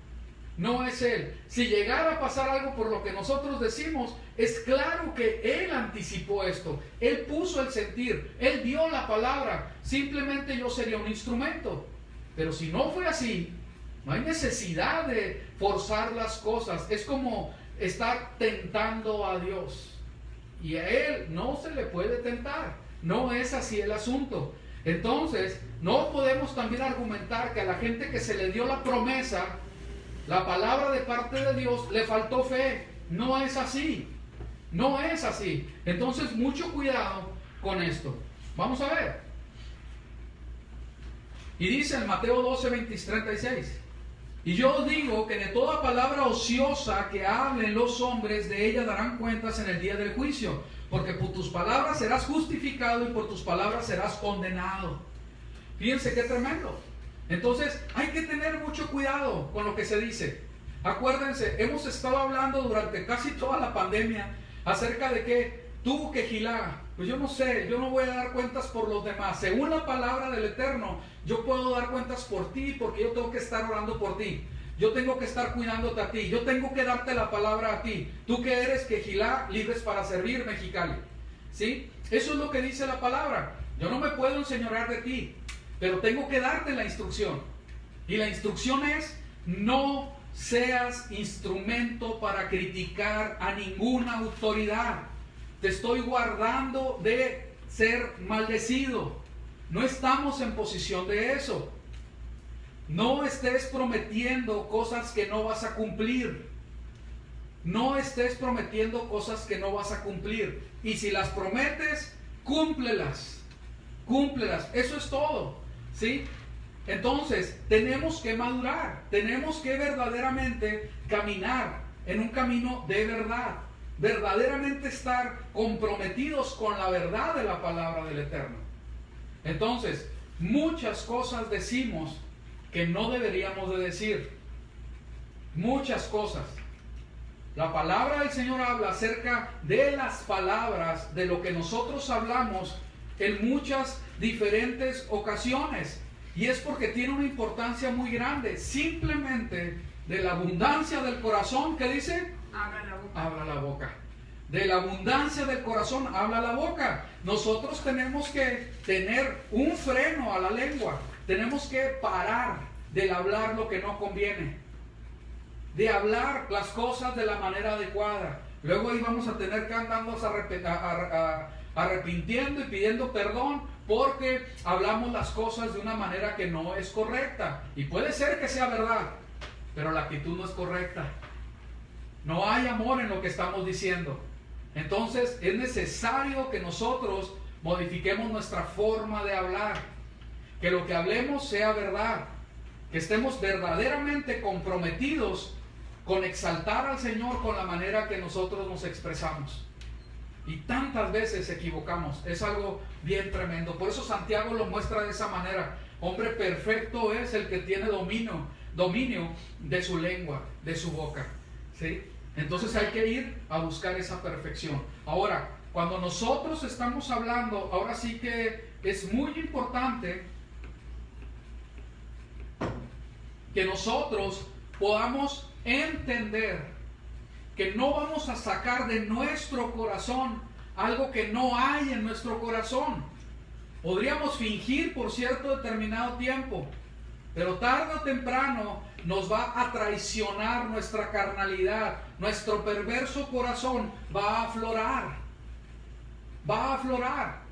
No es Él. Si llegara a pasar algo por lo que nosotros decimos, es claro que Él anticipó esto. Él puso el sentir. Él dio la palabra. Simplemente yo sería un instrumento. Pero si no fue así, no hay necesidad de forzar las cosas. Es como estar tentando a Dios. Y a Él no se le puede tentar. No es así el asunto. Entonces, no podemos también argumentar que a la gente que se le dio la promesa, la palabra de parte de Dios, le faltó fe. No es así. No es así. Entonces, mucho cuidado con esto. Vamos a ver. Y dice en Mateo 12, 36. Y yo os digo que de toda palabra ociosa que hablen los hombres, de ella darán cuentas en el día del juicio. Porque por tus palabras serás justificado y por tus palabras serás condenado. Fíjense qué tremendo. Entonces hay que tener mucho cuidado con lo que se dice. Acuérdense, hemos estado hablando durante casi toda la pandemia acerca de que tú, Quejilá, pues yo no sé, yo no voy a dar cuentas por los demás. Según la palabra del Eterno, yo puedo dar cuentas por ti porque yo tengo que estar orando por ti. Yo tengo que estar cuidándote a ti. Yo tengo que darte la palabra a ti. Tú que eres Quejilá, libres para servir, Mexicali. ¿Sí? Eso es lo que dice la palabra. Yo no me puedo enseñorear de ti, pero tengo que darte la instrucción. Y la instrucción es: no seas instrumento para criticar a ninguna autoridad. Te estoy guardando de ser maldecido. No estamos en posición de eso. No estés prometiendo cosas que no vas a cumplir. No estés prometiendo cosas que no vas a cumplir. Y si las prometes, cúmplelas. Cúmplelas. Eso es todo. ¿Sí? Entonces, tenemos que madurar. Tenemos que verdaderamente caminar en un camino de verdad. Verdaderamente estar comprometidos con la verdad de la palabra del Eterno. Entonces, muchas cosas decimos que no deberíamos de decir. Muchas cosas. La palabra del Señor habla acerca de las palabras, de lo que nosotros hablamos en muchas diferentes ocasiones. Y es porque tiene una importancia muy grande. Simplemente de la abundancia del corazón, ¿qué dice? Habla la boca. Habla la boca. De la abundancia del corazón habla la boca. Nosotros tenemos que tener un freno a la lengua. Tenemos que parar de hablar lo que no conviene, de hablar las cosas de la manera adecuada. Luego ahí vamos a tener que andarnos arrepintiendo y pidiendo perdón porque hablamos las cosas de una manera que no es correcta. Y puede ser que sea verdad, pero la actitud no es correcta. No hay amor en lo que estamos diciendo. Entonces es necesario que nosotros modifiquemos nuestra forma de hablar. Que lo que hablemos sea verdad. que estemos verdaderamente comprometidos con exaltar al Señor con la manera que nosotros nos expresamos. Y tantas veces equivocamos, es algo bien tremendo. Por eso Santiago lo muestra de esa manera. Hombre perfecto es el que tiene dominio de su lengua, de su boca, ¿sí? Entonces hay que ir a buscar esa perfección. Ahora, cuando nosotros estamos hablando, ahora sí que es muy importante que nosotros podamos entender que no vamos a sacar de nuestro corazón algo que no hay en nuestro corazón. Podríamos fingir por cierto determinado tiempo, pero tarde o temprano nos va a traicionar nuestra carnalidad. Nuestro perverso corazón va a aflorar. Va a aflorar.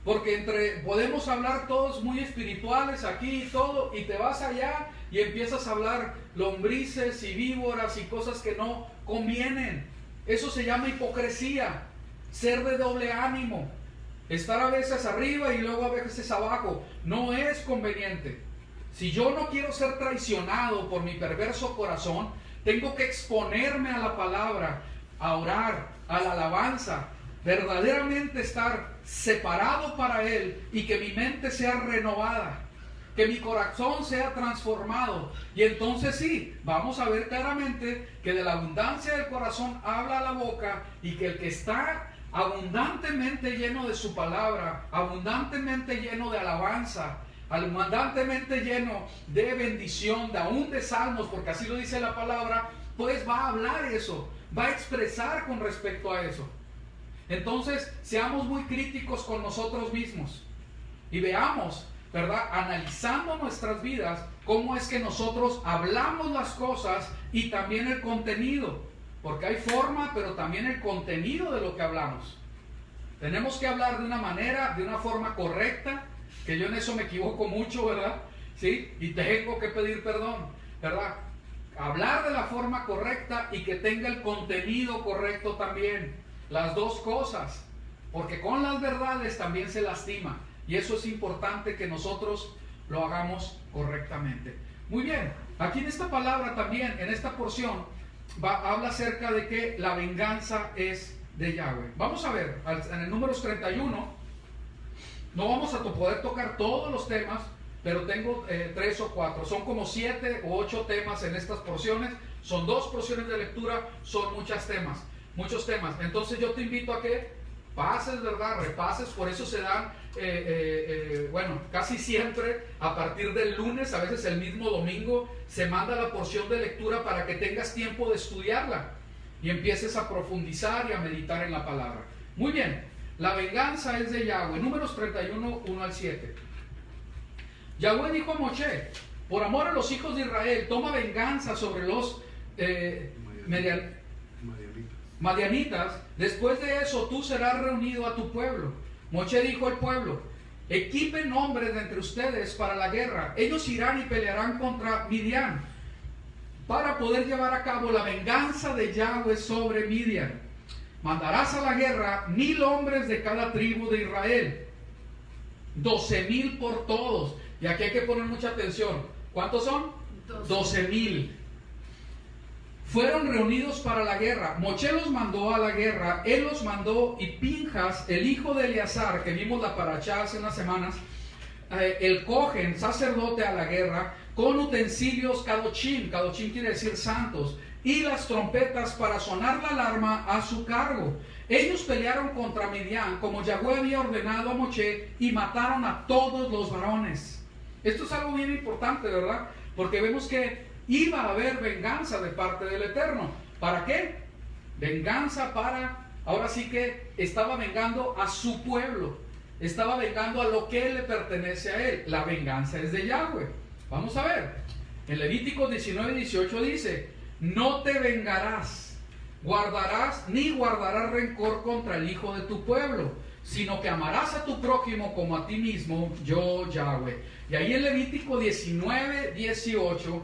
Porque podemos hablar todos muy espirituales aquí y todo, y te vas allá y empiezas a hablar lombrices y víboras y cosas que no convienen. Eso se llama hipocresía, ser de doble ánimo, estar a veces arriba y luego a veces abajo. No es conveniente. Si yo no quiero ser traicionado por mi perverso corazón, tengo que exponerme a la palabra, a orar, a la alabanza, verdaderamente estar separado para Él y que mi mente sea renovada, que mi corazón sea transformado. Y entonces sí, vamos a ver claramente que de la abundancia del corazón habla la boca, y que el que está abundantemente lleno de su palabra, abundantemente lleno de alabanza, abundantemente lleno de bendición, de aún de salmos, porque así lo dice la palabra, pues va a hablar eso, va a expresar con respecto a eso. Entonces, seamos muy críticos con nosotros mismos y veamos, ¿verdad? Analizando nuestras vidas, cómo es que nosotros hablamos las cosas y también el contenido, porque hay forma, pero también el contenido de lo que hablamos. Tenemos que hablar de una manera, de una forma correcta, que yo en eso me equivoco mucho, ¿verdad? ¿Sí? Y tengo que pedir perdón, ¿verdad? Hablar de la forma correcta y que tenga el contenido correcto también. Las dos cosas, porque con las verdades también se lastima, y eso es importante que nosotros lo hagamos correctamente. Muy bien, aquí en esta palabra también, en esta porción, habla acerca de que la venganza es de Yahweh. Vamos a ver, en el Números 31, no vamos a poder tocar todos los temas, pero tengo 3 o 4, son como 7 o 8 temas en estas porciones, son 2 porciones de lectura, son muchos temas. Entonces yo te invito a que pases, ¿verdad? Repases, por eso se dan, casi siempre a partir del lunes, a veces el mismo domingo, se manda la porción de lectura para que tengas tiempo de estudiarla y empieces a profundizar y a meditar en la palabra. Muy bien, la venganza es de Yahweh. Números 31, 1 al 7. Yahweh dijo a Moshe: por amor a los hijos de Israel, toma venganza sobre los madianitas. Después de eso tú serás reunido a tu pueblo. Moshe dijo al pueblo: equipen hombres de entre ustedes para la guerra. Ellos irán y pelearán contra Midian para poder llevar a cabo la venganza de Yahweh sobre Midian. Mandarás a la guerra 1000 hombres de cada tribu de Israel, 12,000 por todos. Y aquí hay que poner mucha atención. ¿Cuántos son? 12,000. Fueron reunidos para la guerra. Moshe los mandó a la guerra. Él los mandó, y Pinjas, el hijo de Eleazar, que vimos la parashá hace unas semanas, el cohen, sacerdote, a la guerra, con utensilios kadoshim. Kadoshim quiere decir santos, y las trompetas para sonar la alarma a su cargo. Ellos pelearon contra Midian, como Yahweh había ordenado a Moshe, y mataron a todos los varones. Esto es algo bien importante, ¿verdad? Porque vemos que iba a haber venganza de parte del Eterno. ¿Para qué? Venganza para, ahora sí que estaba vengando a su pueblo, estaba vengando a lo que le pertenece a él. La venganza es de Yahweh. Vamos a ver, en Levítico 19:18 dice: no te vengarás, ni guardarás rencor contra el hijo de tu pueblo, sino que amarás a tu prójimo como a ti mismo, yo Yahweh. Y ahí en Levítico 19:18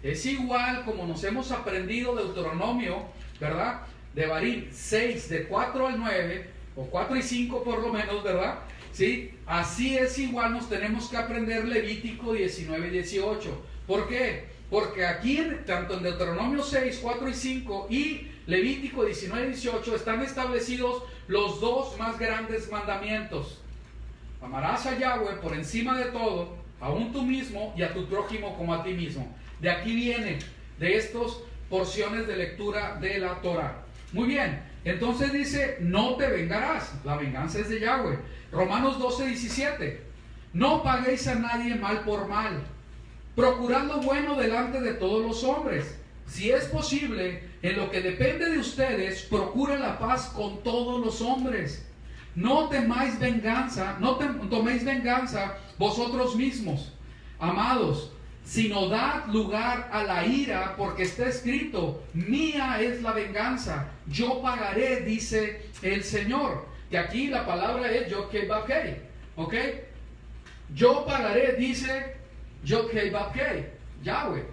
es igual como nos hemos aprendido Deuteronomio, ¿verdad? De Barín 6, de 4 al 9, o 4 y 5 por lo menos, ¿verdad? ¿Sí? Así es igual, nos tenemos que aprender Levítico 19:18. ¿Por qué? Porque aquí, tanto en Deuteronomio 6, 4 y 5 y Levítico 19 y 18 están establecidos los dos más grandes mandamientos. Amarás a Yahweh por encima de todo, aún tú mismo, y a tu prójimo como a ti mismo. De aquí viene, de estas porciones de lectura de la Torah. Muy bien, entonces dice, no te vengarás. La venganza es de Yahweh. Romanos 12, 17. No paguéis a nadie mal por mal. Procurad lo bueno delante de todos los hombres. Si es posible, en lo que depende de ustedes, procuren la paz con todos los hombres. No temáis venganza, no toméis venganza vosotros mismos, amados, sino dad lugar a la ira, porque está escrito, mía es la venganza, yo pagaré, dice el Señor. Que aquí la palabra es Yod-Kei-Vav-Kei, ¿ok? Yo pagaré, dice Yod-Kei-Vav-Kei, Yahweh.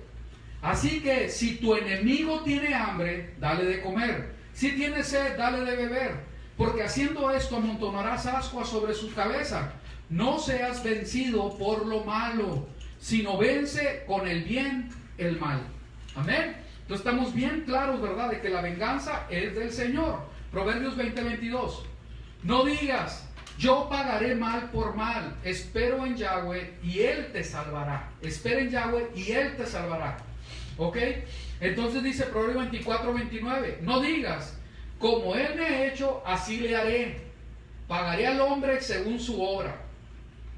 Así que si tu enemigo tiene hambre, dale de comer. Si tiene sed, dale de beber. Porque haciendo esto amontonarás ascuas sobre su cabeza. No seas vencido por lo malo, sino vence con el bien el mal. Amén. Entonces estamos bien claros, ¿verdad?, de que la venganza es del Señor. Proverbios 20:22. No digas, yo pagaré mal por mal. Espero en Yahweh y Él te salvará. Espera en Yahweh y Él te salvará. ¿Ok? Entonces dice Proverbios 24:29. No digas, como Él me ha hecho, así le haré. Pagaré al hombre según su obra.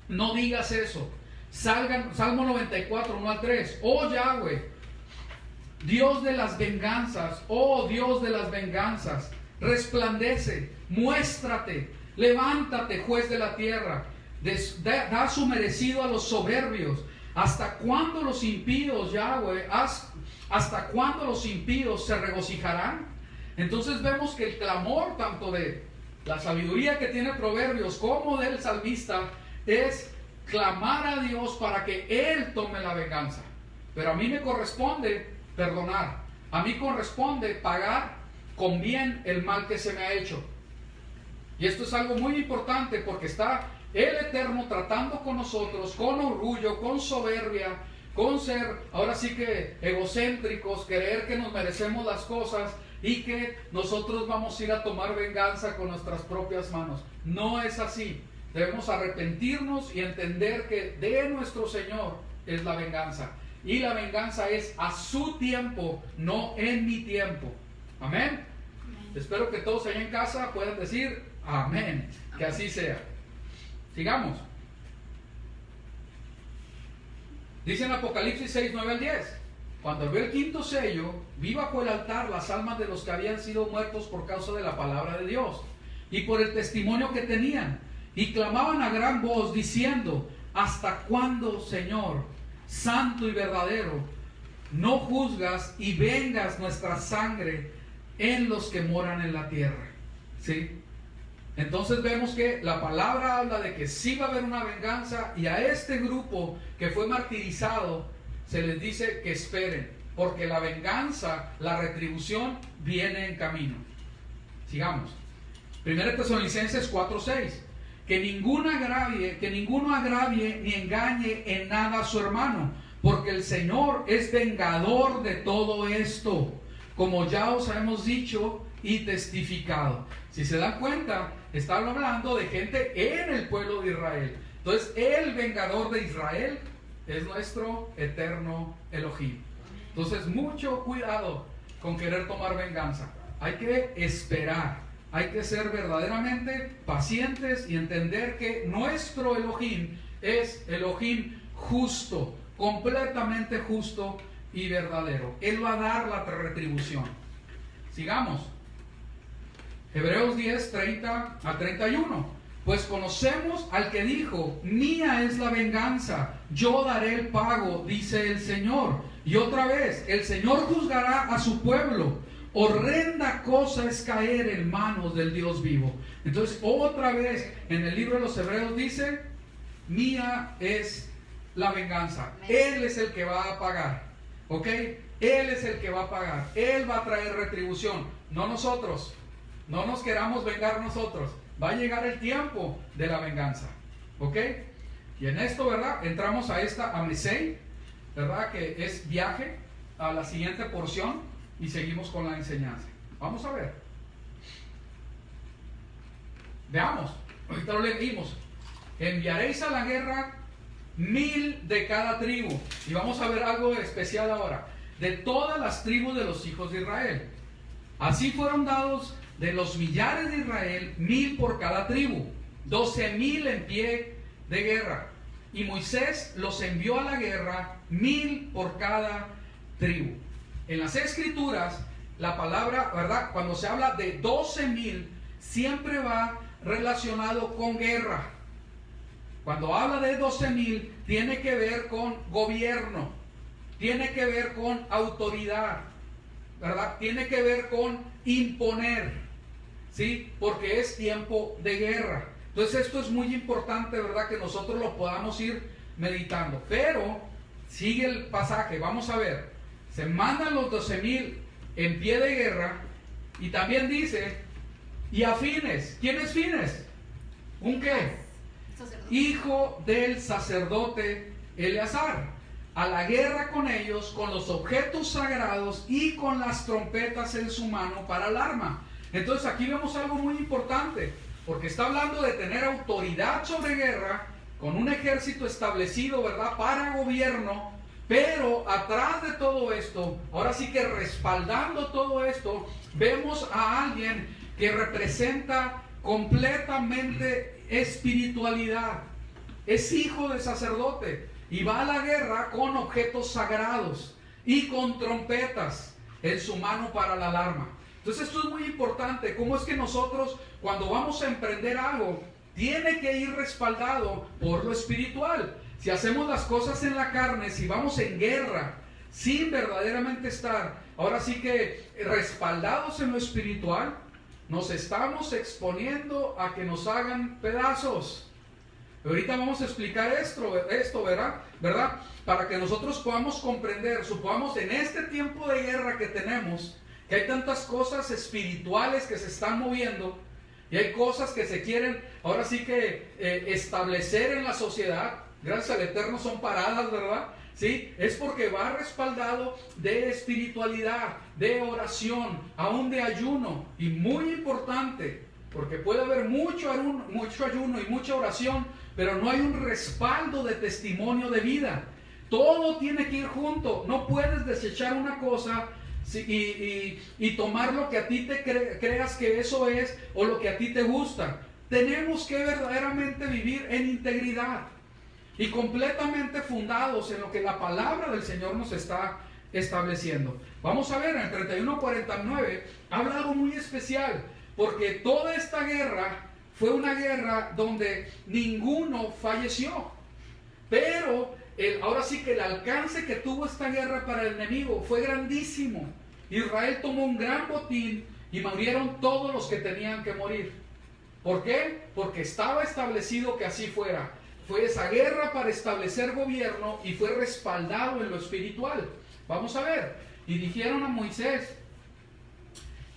No digas eso. Salmo 94, 1 al 3. Oh Yahweh, Dios de las venganzas, oh Dios de las venganzas, resplandece, muéstrate, levántate, juez de la tierra, da su merecido a los soberbios. ¿Hasta cuándo los impíos, Yahweh, hasta cuándo los impíos se regocijarán? Entonces vemos que el clamor tanto de la sabiduría que tiene Proverbios como del salmista es clamar a Dios para que Él tome la venganza. Pero a mí me corresponde perdonar, a mí corresponde pagar con bien el mal que se me ha hecho. Y esto es algo muy importante porque está el Eterno tratando con nosotros con orgullo, con soberbia, con ser ahora sí que egocéntricos, creer que nos merecemos las cosas y que nosotros vamos a ir a tomar venganza con nuestras propias manos. No es así. Debemos arrepentirnos y entender que de nuestro Señor es la venganza. Y la venganza es a su tiempo, no en mi tiempo. Amén. Espero que todos allá en casa puedan decir amén. Que así sea. Sigamos. Dice en Apocalipsis 6, 9 al 10. Cuando abrió el quinto sello, vi bajo el altar las almas de los que habían sido muertos por causa de la palabra de Dios y por el testimonio que tenían. Y clamaban a gran voz diciendo, ¿hasta cuándo, Señor, santo y verdadero, no juzgas y vengas nuestra sangre en los que moran en la tierra? ¿Sí? Entonces vemos que la palabra habla de que sí va a haber una venganza, y a este grupo que fue martirizado se les dice que esperen, porque la venganza, la retribución viene en camino. Sigamos. 1 Tesalonicenses 4:6. Que ninguno agravie ni engañe en nada a su hermano, porque el Señor es vengador de todo esto, como ya os hemos dicho y testificado. Si se dan cuenta, están hablando de gente en el pueblo de Israel. Entonces, el vengador de Israel es nuestro eterno Elohim. Entonces, mucho cuidado con querer tomar venganza. Hay que esperar, hay que ser verdaderamente pacientes y entender que nuestro Elohim es Elohim justo, completamente justo y verdadero. Él va a dar la retribución. Sigamos. Hebreos 10, 30 a 31. Pues conocemos al que dijo, mía es la venganza, yo daré el pago, dice el Señor. Y otra vez, el Señor juzgará a su pueblo. Horrenda cosa es caer en manos del Dios vivo. Entonces, otra vez, en el libro de los Hebreos dice, mía es la venganza. Él es el que va a pagar. ¿Ok? Él es el que va a pagar. Él va a traer retribución, no nosotros. No nos queramos vengar nosotros. Va a llegar el tiempo de la venganza. ¿Ok? Y en esto, ¿verdad? Entramos a esta Mesei, ¿verdad? Que es viaje a la siguiente porción y seguimos con la enseñanza. Vamos a ver. Veamos, ahorita lo leímos. Enviaréis a la guerra 1000 de cada tribu. Y vamos a ver algo especial ahora. De todas las tribus de los hijos de Israel. Así fueron dados de los millares de Israel 1000 por cada tribu. 12,000 en pie de guerra. Y Moisés los envió a la guerra 1000 por cada tribu. En las escrituras, la palabra, ¿verdad? Cuando se habla de 12,000, siempre va relacionado con guerra. Cuando habla de 12,000, tiene que ver con gobierno, tiene que ver con autoridad, ¿verdad? Tiene que ver con imponer, ¿sí? Porque es tiempo de guerra. Entonces esto es muy importante, ¿verdad? Que nosotros lo podamos ir meditando. Pero sigue el pasaje, vamos a ver. Se mandan los 12,000 en pie de guerra y también dice, y a Fines. ¿Quién es Fines? ¿Un qué? Sacerdote. Hijo del sacerdote Eleazar. A la guerra con ellos, con los objetos sagrados y con las trompetas en su mano para alarma. Entonces aquí vemos algo muy importante, porque está hablando de tener autoridad sobre guerra, con un ejército establecido, ¿verdad? Para gobierno. Pero atrás de todo esto, ahora sí que respaldando todo esto, vemos a alguien que representa completamente espiritualidad. Es hijo de sacerdote y va a la guerra con objetos sagrados y con trompetas en su mano para la alarma. Entonces esto es muy importante. ¿Cómo es que nosotros, cuando vamos a emprender algo, tiene que ir respaldado por lo espiritual? Si hacemos las cosas en la carne, si vamos en guerra, sin verdaderamente estar, ahora sí que respaldados en lo espiritual, nos estamos exponiendo a que nos hagan pedazos. Ahorita vamos a explicar esto, ¿verdad? Para que nosotros podamos comprender, supongamos en este tiempo de guerra que tenemos, que hay tantas cosas espirituales que se están moviendo, y hay cosas que se quieren, ahora sí que establecer en la sociedad. Gracias al Eterno son paradas, ¿verdad? ¿Sí? Es porque va respaldado de espiritualidad, de oración, aún de ayuno. Y muy importante, porque puede haber mucho ayuno y mucha oración, pero no hay un respaldo de testimonio de vida. Todo tiene que ir junto. No puedes desechar una cosa y tomar lo que a ti te creas que eso es, o lo que a ti te gusta. Tenemos que verdaderamente vivir en integridad y completamente fundados en lo que la palabra del Señor nos está estableciendo. Vamos a ver, en el 31:49 habla algo muy especial, porque toda esta guerra fue una guerra donde ninguno falleció, pero ahora sí que el alcance que tuvo esta guerra para el enemigo fue grandísimo. Israel tomó un gran botín y murieron todos los que tenían que morir. ¿Por qué? Porque estaba establecido que así fuera. Fue esa guerra para establecer gobierno y fue respaldado en lo espiritual. Vamos a ver. Y dijeron a Moisés: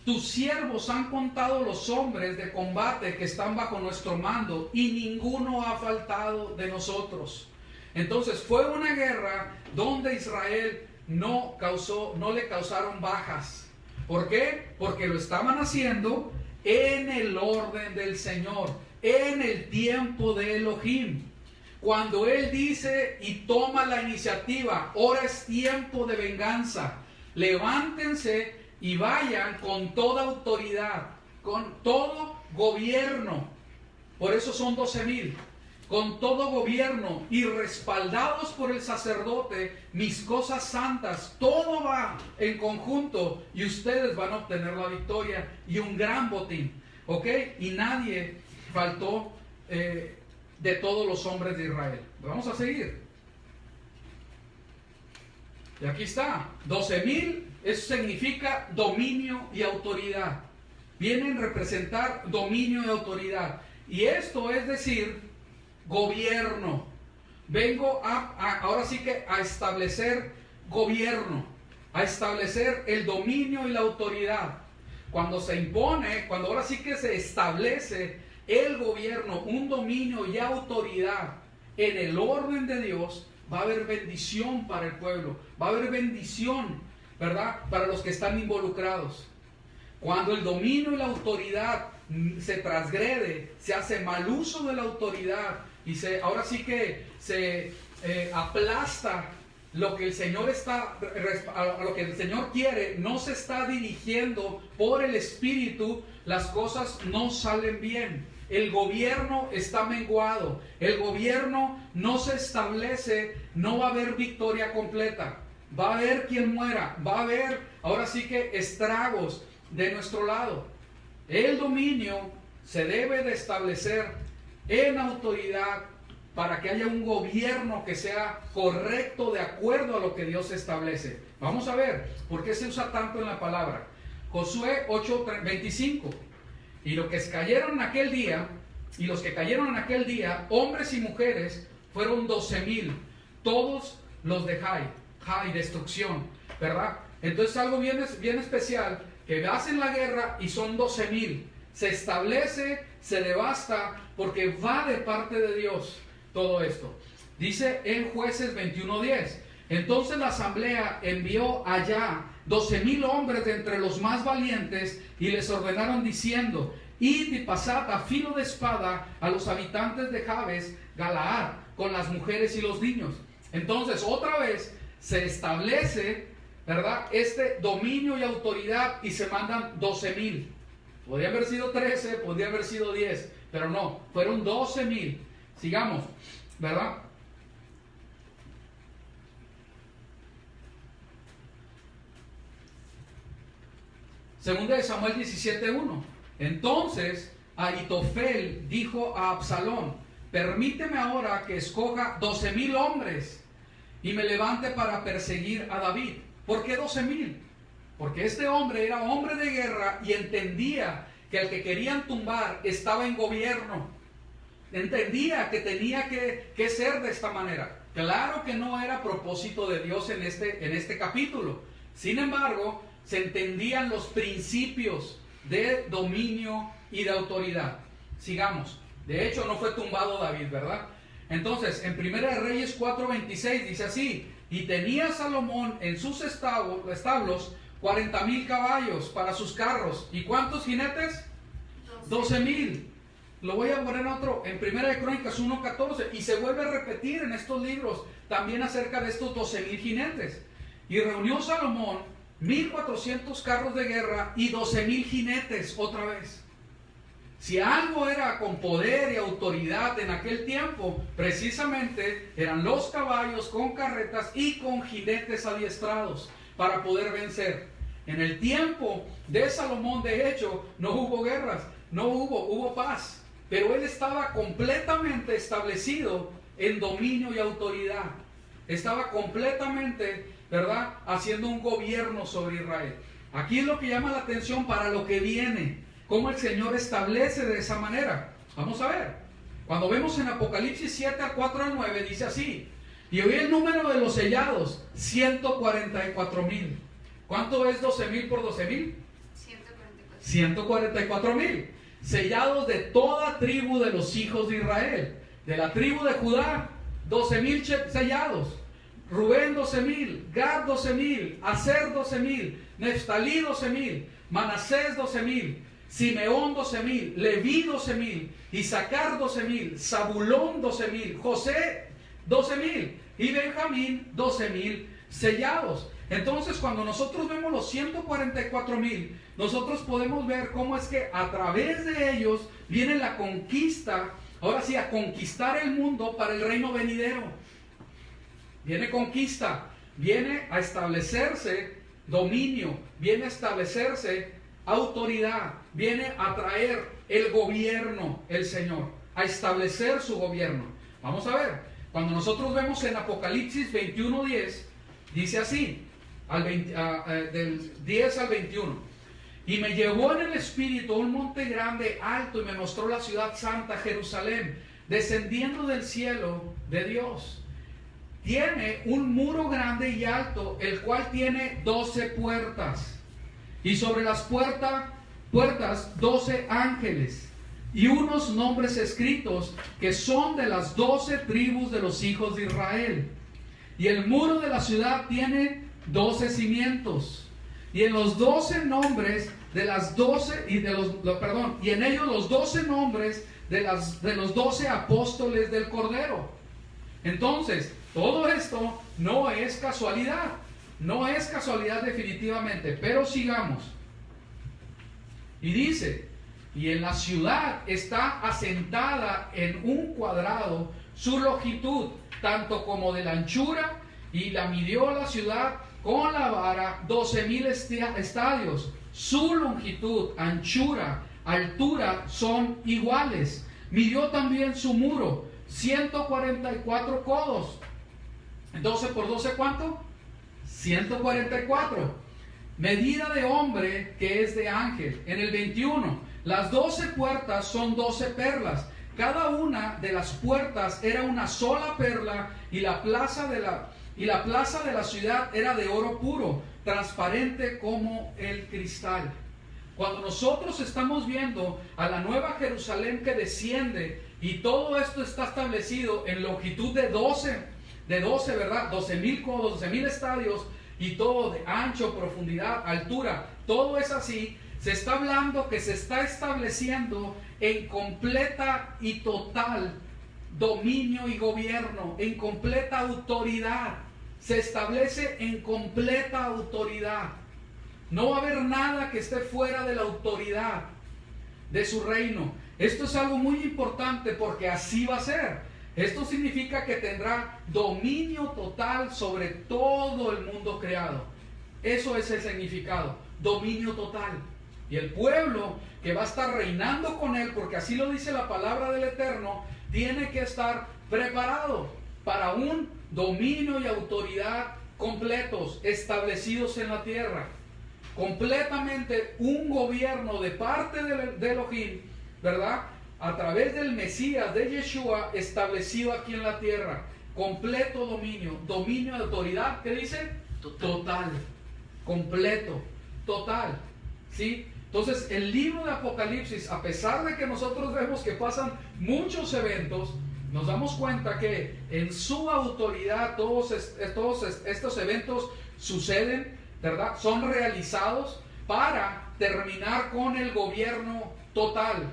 tus siervos han contado los hombres de combate que están bajo nuestro mando, y ninguno ha faltado de nosotros. Entonces fue una guerra donde Israel no le causaron bajas. ¿Por qué? Porque lo estaban haciendo en el orden del Señor, en el tiempo de Elohim. Cuando Él dice y toma la iniciativa, ahora es tiempo de venganza, levántense y vayan con toda autoridad, con todo gobierno. Por eso son 12,000. Con todo gobierno y respaldados por el sacerdote, mis cosas santas, todo va en conjunto y ustedes van a obtener la victoria y un gran botín. ¿Ok? Y nadie faltó de todos los hombres de Israel. Vamos a seguir. Y aquí está, 12,000, eso significa dominio y autoridad. Vienen a representar dominio y autoridad. Y esto es decir, gobierno. Vengo ahora sí que a establecer gobierno, a establecer el dominio y la autoridad. Cuando se impone, cuando ahora sí que se establece el gobierno, un dominio y autoridad en el orden de Dios, va a haber bendición para el pueblo, va a haber bendición, ¿verdad?, para los que están involucrados. Cuando el dominio y la autoridad se transgrede, se hace mal uso de la autoridad y ahora sí que se aplasta lo que el Señor a lo que el Señor quiere, no se está dirigiendo por el Espíritu, las cosas no salen bien. El gobierno está menguado, el gobierno no se establece, no va a haber victoria completa, va a haber quien muera, va a haber ahora sí que estragos de nuestro lado. El dominio se debe de establecer en autoridad para que haya un gobierno que sea correcto de acuerdo a lo que Dios establece. Vamos a ver por qué se usa tanto en la palabra. Josué 8:25. Y los que cayeron en aquel día, hombres y mujeres, fueron 12,000, todos los de Jai, destrucción, ¿verdad? Entonces algo bien especial, que hacen la guerra y son 12,000, se establece, se devasta, porque va de parte de Dios todo esto. Dice en Jueces 21:10, entonces la asamblea envió allá 12,000 hombres de entre los más valientes y les ordenaron diciendo, id y pasad a filo de espada a los habitantes de Jabes Galaad con las mujeres y los niños. Entonces otra vez se establece, ¿verdad?, este dominio y autoridad y se mandan 12,000. Podría haber sido 13, podría haber sido 10, pero no, fueron 12,000. Sigamos, ¿verdad? Segunda de Samuel 17:1. Entonces Ahitofel dijo a Absalón, permíteme ahora que escoja 12,000 hombres y me levante para perseguir a David. ¿Por qué 12,000? Porque este hombre era hombre de guerra y entendía que el que querían tumbar estaba en gobierno. Entendía que tenía que ser de esta manera. Claro que no era propósito de Dios en este capítulo. Sin embargo, se entendían los principios de dominio y de autoridad. Sigamos. De hecho, no fue tumbado David, ¿verdad? Entonces, en 1 Reyes 4:26 dice así, y tenía Salomón en sus establos 40,000 caballos para sus carros. ¿Y cuántos jinetes? 12,000. Lo voy a poner en 1 de Crónicas 1:14 y se vuelve a repetir en estos libros también acerca de estos 12,000 jinetes. Y reunió Salomón 1,400 carros de guerra y 12,000 jinetes otra vez. Si algo era con poder y autoridad en aquel tiempo, precisamente eran los caballos con carretas y con jinetes adiestrados para poder vencer. En el tiempo de Salomón, de hecho, no hubo guerras, hubo paz. Pero él estaba completamente establecido en dominio y autoridad. Estaba completamente, ¿verdad?, haciendo un gobierno sobre Israel. Aquí es lo que llama la atención para lo que viene. Cómo el Señor establece de esa manera. Vamos a ver. Cuando vemos en Apocalipsis 7:4-9, dice así. Y oí el número de los sellados, 144,000. ¿Cuánto es 12,000 por 12,000? 144,000. Sellados de toda tribu de los hijos de Israel. De la tribu de Judá, 12,000 sellados. Rubén 12,000, Gad 12,000, Aser 12,000, Neftalí 12,000, Manasés 12,000, Simeón 12,000, Leví 12,000, Isaacar 12,000, Zabulón 12,000, José 12,000 y Benjamín 12,000 sellados. Entonces, cuando nosotros vemos los 144,000, nosotros podemos ver cómo es que a través de ellos viene la conquista, ahora sí, a conquistar el mundo para el reino venidero. Viene conquista, viene a establecerse dominio, viene a establecerse autoridad, viene a traer el gobierno, el Señor, a establecer su gobierno. Vamos a ver, cuando nosotros vemos en Apocalipsis 21:10, dice así, del 10 al 21. Y me llevó en el espíritu a un monte grande, alto, y me mostró la ciudad santa, Jerusalén, descendiendo del cielo de Dios. Tiene un muro grande y alto, el cual tiene 12 puertas. Y sobre las puertas 12 ángeles. Y unos nombres escritos que son de las 12 tribus de los hijos de Israel. Y el muro de la ciudad tiene 12 cimientos. Y en los 12 nombres de las 12 y en ellos los 12 nombres de los 12 apóstoles del Cordero. Entonces, todo esto no es casualidad. No es casualidad definitivamente, pero sigamos. Y dice, y en la ciudad está asentada en un cuadrado su longitud, tanto como de la anchura, y la midió la ciudad con la vara 12,000 estadios. Su longitud, anchura, altura son iguales. Midió también su muro, 144 codos. 12 por 12, ¿cuánto? 144. Medida de hombre que es de ángel. En el 21, las 12 puertas son 12 perlas. Cada una de las puertas era una sola perla, y la plaza de la ciudad era de oro puro, transparente como el cristal. Cuando nosotros estamos viendo a la nueva Jerusalén que desciende, y todo esto está establecido en longitud de 12, ¿verdad? 12,000 codos, 12,000 estadios, y todo de ancho, profundidad, altura, todo es así. Se está hablando que se está estableciendo en completa y total dominio y gobierno, en completa autoridad. Se establece en completa autoridad. No va a haber nada que esté fuera de la autoridad de su reino. Esto es algo muy importante, porque así va a ser. Esto significa que tendrá dominio total sobre todo el mundo creado. Eso es el significado, dominio total. Y el pueblo que va a estar reinando con él, porque así lo dice la palabra del Eterno, tiene que estar preparado para un dominio y autoridad completos, establecidos en la tierra. Completamente un gobierno de parte de Elohim, ¿verdad? A través del Mesías, de Yeshua, establecido aquí en la tierra. Completo dominio, dominio de autoridad, ¿qué dice? Total, completo, total, ¿sí? Entonces, el libro de Apocalipsis, a pesar de que nosotros vemos que pasan muchos eventos, nos damos cuenta que en su autoridad todos estos eventos suceden, ¿verdad? Son realizados para terminar con el gobierno total,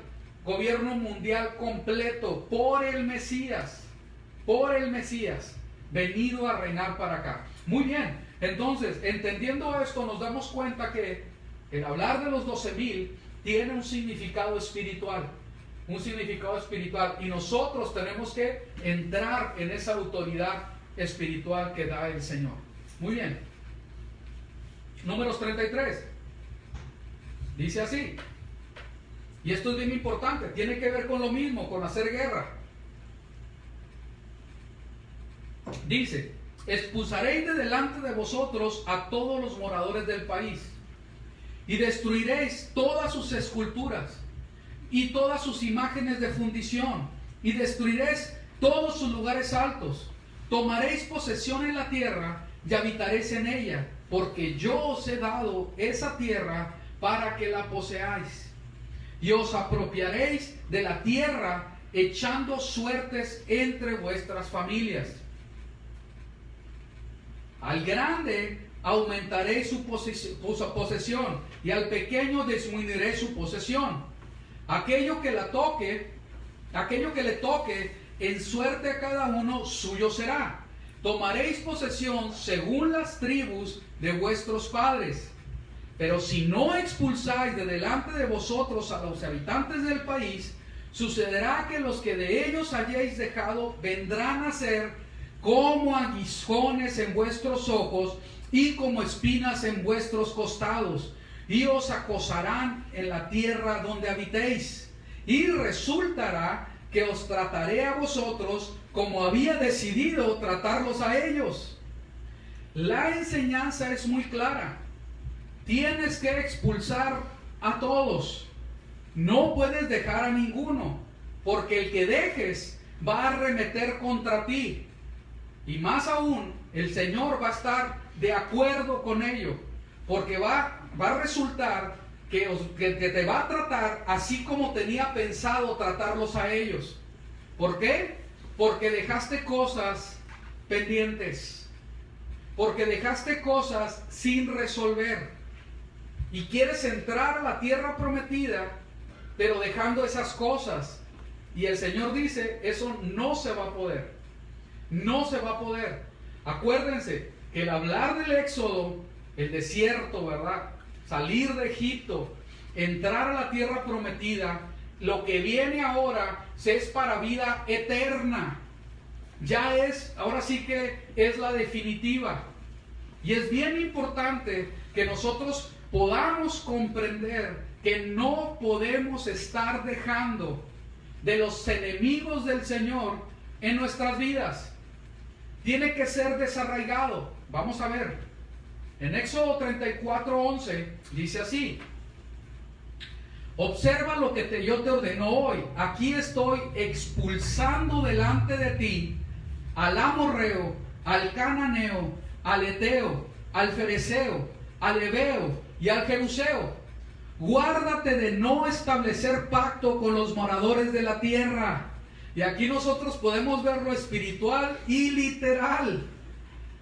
gobierno mundial completo por el Mesías, venido a reinar para acá. Muy bien, entonces, entendiendo esto, nos damos cuenta que el hablar de los 12,000 tiene un significado espiritual, y nosotros tenemos que entrar en esa autoridad espiritual que da el Señor. Muy bien. Números 33. Dice así. Y esto es bien importante, tiene que ver con lo mismo, con hacer guerra. Dice, expulsaréis de delante de vosotros a todos los moradores del país, y destruiréis todas sus esculturas y todas sus imágenes de fundición, y destruiréis todos sus lugares altos. Tomaréis posesión en la tierra y habitaréis en ella, porque yo os he dado esa tierra para que la poseáis. Y os apropiaréis de la tierra, echando suertes entre vuestras familias. Al grande aumentaréis su posesión, y al pequeño disminuiré su posesión. Aquello que le toque, en suerte a cada uno suyo será. Tomaréis posesión según las tribus de vuestros padres. Pero si no expulsáis de delante de vosotros a los habitantes del país, sucederá que los que de ellos hayáis dejado vendrán a ser como aguijones en vuestros ojos y como espinas en vuestros costados, y os acosarán en la tierra donde habitéis. Y resultará que os trataré a vosotros como había decidido tratarlos a ellos. La enseñanza es muy clara. Tienes que expulsar a todos. No puedes dejar a ninguno, porque el que dejes va a arremeter contra ti. Y más aún, el Señor va a estar de acuerdo con ello, porque va a resultar que te va a tratar así como tenía pensado tratarlos a ellos. ¿Por qué? Porque dejaste cosas pendientes. porque dejaste cosas sin resolver y quieres entrar a la tierra prometida, pero dejando esas cosas. Y el Señor dice, eso no se va a poder. No se va a poder. Acuérdense que el hablar del éxodo, el desierto, ¿verdad? Salir de Egipto, entrar a la tierra prometida, lo que viene ahora es para vida eterna. Ya es, ahora sí que es la definitiva. Y es bien importante que nosotros podamos comprender que no podemos estar dejando de los enemigos del Señor en nuestras vidas. Tiene que ser desarraigado. Vamos a ver. En Éxodo 34:11 dice así: observa lo que yo te ordeno hoy. Aquí estoy expulsando delante de ti al amorreo, al cananeo, al eteo, al fereceo, al heveo y al jebuseo. Guárdate de no establecer pacto con los moradores de la tierra. Y aquí nosotros podemos ver lo espiritual y literal,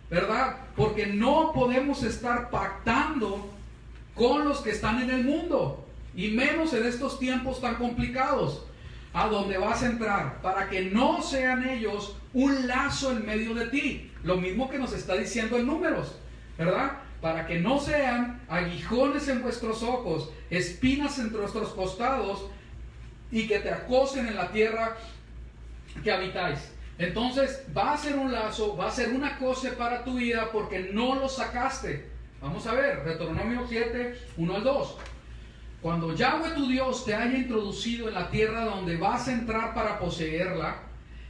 ¿verdad? Porque no podemos estar pactando con los que están en el mundo, y menos en estos tiempos tan complicados, a donde vas a entrar, para que no sean ellos un lazo en medio de ti. Lo mismo que nos está diciendo en Números, ¿verdad? Para que no sean aguijones en vuestros ojos, espinas entre vuestros costados, y que te acosen en la tierra que habitáis. Entonces va a ser un lazo, va a ser una cosa para tu vida, porque no lo sacaste. Vamos a ver, Deuteronomio 7, 1 al 2. Cuando Yahweh tu Dios te haya introducido en la tierra donde vas a entrar para poseerla,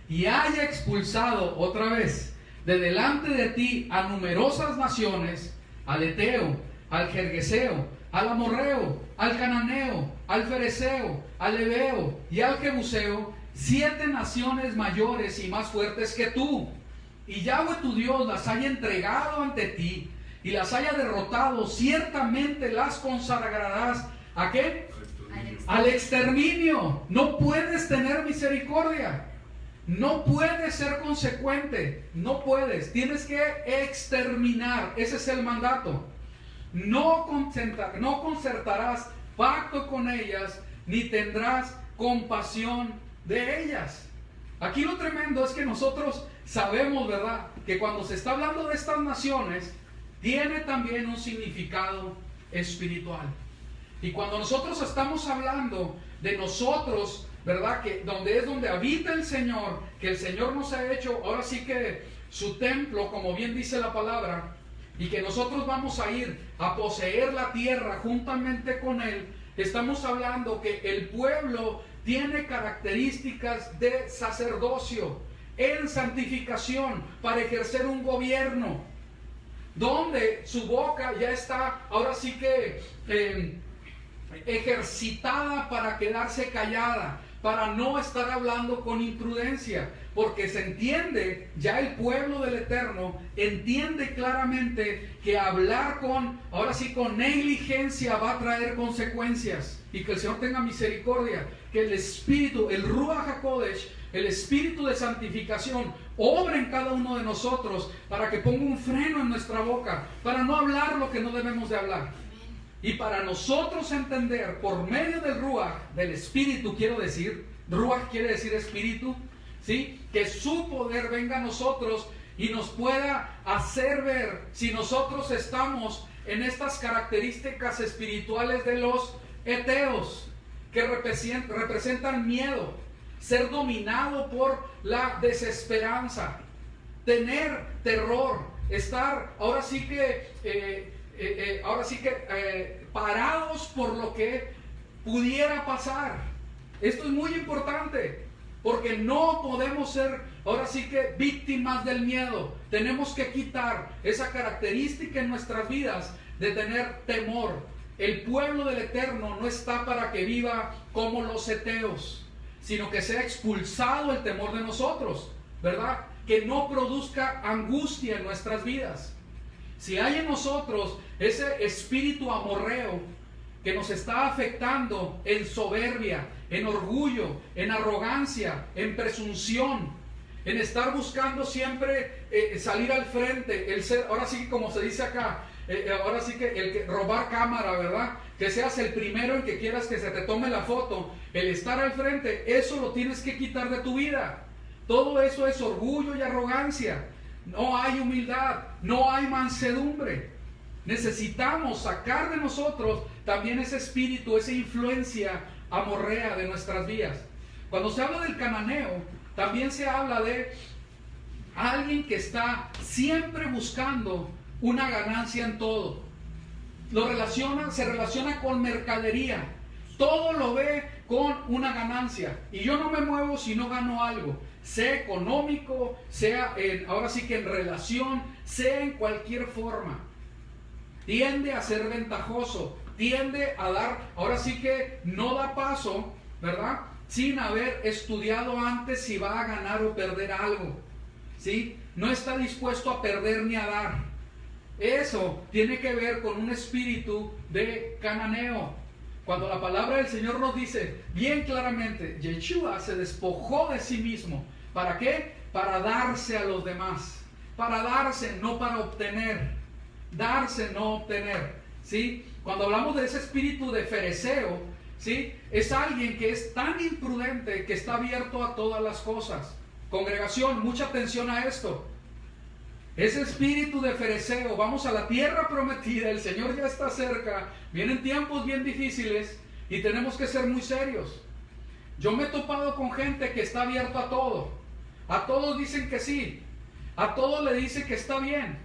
y haya expulsado otra vez de delante de ti a numerosas naciones, al eteo, al gergeseo, al amorreo, al cananeo, al fereceo, al heveo y al jebuseo, 7 naciones mayores y más fuertes que tú, y Yahweh tu Dios las haya entregado ante ti y las haya derrotado, ciertamente las consagrarás. ¿A qué? Al exterminio. No puedes tener misericordia. No puedes ser consecuente. No puedes. Tienes que exterminar. Ese es el mandato. No concertarás pacto con ellas, ni tendrás compasión de ellas. Aquí lo tremendo es que nosotros sabemos, ¿verdad?, que cuando se está hablando de estas naciones, tiene también un significado espiritual. Y cuando nosotros estamos hablando de nosotros, ¿verdad?, que donde habita el Señor, que el Señor nos ha hecho ahora sí que su templo, como bien dice la palabra, y que nosotros vamos a ir a poseer la tierra juntamente con Él, estamos hablando que el pueblo tiene características de sacerdocio, en santificación, para ejercer un gobierno, donde su boca ya está ahora sí que ejercitada para quedarse callada, para no estar hablando con imprudencia, porque se entiende, ya el pueblo del Eterno entiende claramente que hablar ahora sí con negligencia va a traer consecuencias, y que el Señor tenga misericordia, que el Espíritu, el Ruach HaKodesh, el Espíritu de santificación, obra en cada uno de nosotros para que ponga un freno en nuestra boca, para no hablar lo que no debemos de hablar. Y para nosotros entender por medio del Ruach, del Espíritu, quiero decir, Ruach quiere decir Espíritu, ¿sí?, que su poder venga a nosotros y nos pueda hacer ver si nosotros estamos en estas características espirituales de los eteos, que representan miedo, ser dominado por la desesperanza, tener terror, estar ahora sí que parados por lo que pudiera pasar. Esto es muy importante, porque no podemos ser ahora sí que víctimas del miedo. Tenemos que quitar esa característica en nuestras vidas de tener temor. El pueblo del Eterno no está para que viva como los eteos, sino que sea expulsado el temor de nosotros, ¿verdad? Que no produzca angustia en nuestras vidas. Si hay en nosotros ese espíritu amorreo que nos está afectando en soberbia, en orgullo, en arrogancia, en presunción, en estar buscando siempre salir al frente, el ser, ahora sí que como se dice acá, ahora sí que el que robar cámara, ¿verdad? Que seas el primero en que quieras que se te tome la foto, el estar al frente, eso lo tienes que quitar de tu vida. Todo eso es orgullo y arrogancia. No hay humildad, no hay mansedumbre. Necesitamos sacar de nosotros también ese espíritu, esa influencia amorrea de nuestras vidas. Cuando se habla del cananeo, también se habla de alguien que está siempre buscando una ganancia en todo. Se relaciona con mercadería. Todo lo ve con una ganancia. Y yo no me muevo si no gano algo. Sea económico, sea ahora sí que en relación, sea en cualquier forma. Tiende a ser ventajoso. Tiende a dar, ahora sí que no da paso, ¿verdad? Sin haber estudiado antes si va a ganar o perder algo, ¿sí? No está dispuesto a perder ni a dar. Eso tiene que ver con un espíritu de cananeo. Cuando la palabra del Señor nos dice bien claramente, Yeshua se despojó de sí mismo. ¿Para qué? Para darse a los demás. Para darse, no para obtener. Darse, no obtener, ¿sí? Cuando hablamos de ese espíritu de fereceo, ¿sí? Es alguien que es tan imprudente que está abierto a todas las cosas. Congregación, mucha atención a esto. Ese espíritu de fereceo, vamos a la tierra prometida, el Señor ya está cerca, vienen tiempos bien difíciles y tenemos que ser muy serios. Yo me he topado con gente que está abierto a todo. A todos dicen que sí, a todos le dicen que está bien,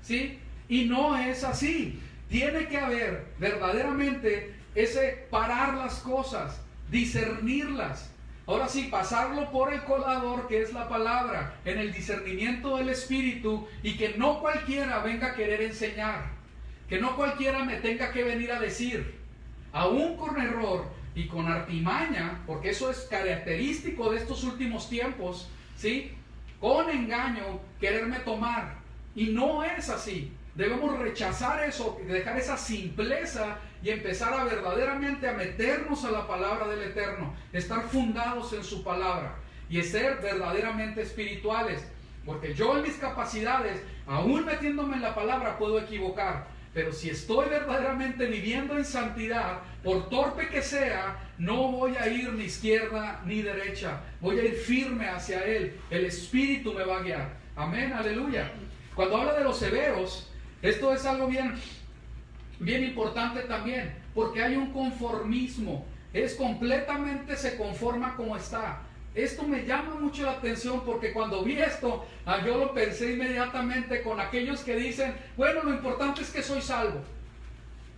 ¿sí? Y no es así. Tiene que haber verdaderamente ese parar las cosas, discernirlas. Ahora sí, pasarlo por el colador, que es la palabra, en el discernimiento del Espíritu, y que no cualquiera venga a querer enseñar, que no cualquiera me tenga que venir a decir, aún con error y con artimaña, porque eso es característico de estos últimos tiempos, ¿sí? Con engaño, quererme tomar, y no es así. Debemos rechazar eso, dejar esa simpleza y empezar a verdaderamente a meternos a la palabra del Eterno, estar fundados en su palabra y ser verdaderamente espirituales, porque yo en mis capacidades, aún metiéndome en la palabra, puedo equivocar, pero si estoy verdaderamente viviendo en santidad, por torpe que sea, no voy a ir ni izquierda ni derecha, voy a ir firme hacia Él, el Espíritu me va a guiar. Amén, aleluya. Cuando habla de los severos, esto es algo bien importante también, porque hay un conformismo, completamente se conforma como está. Esto me llama mucho la atención porque cuando vi esto, yo lo pensé inmediatamente con aquellos que dicen, bueno, lo importante es que soy salvo.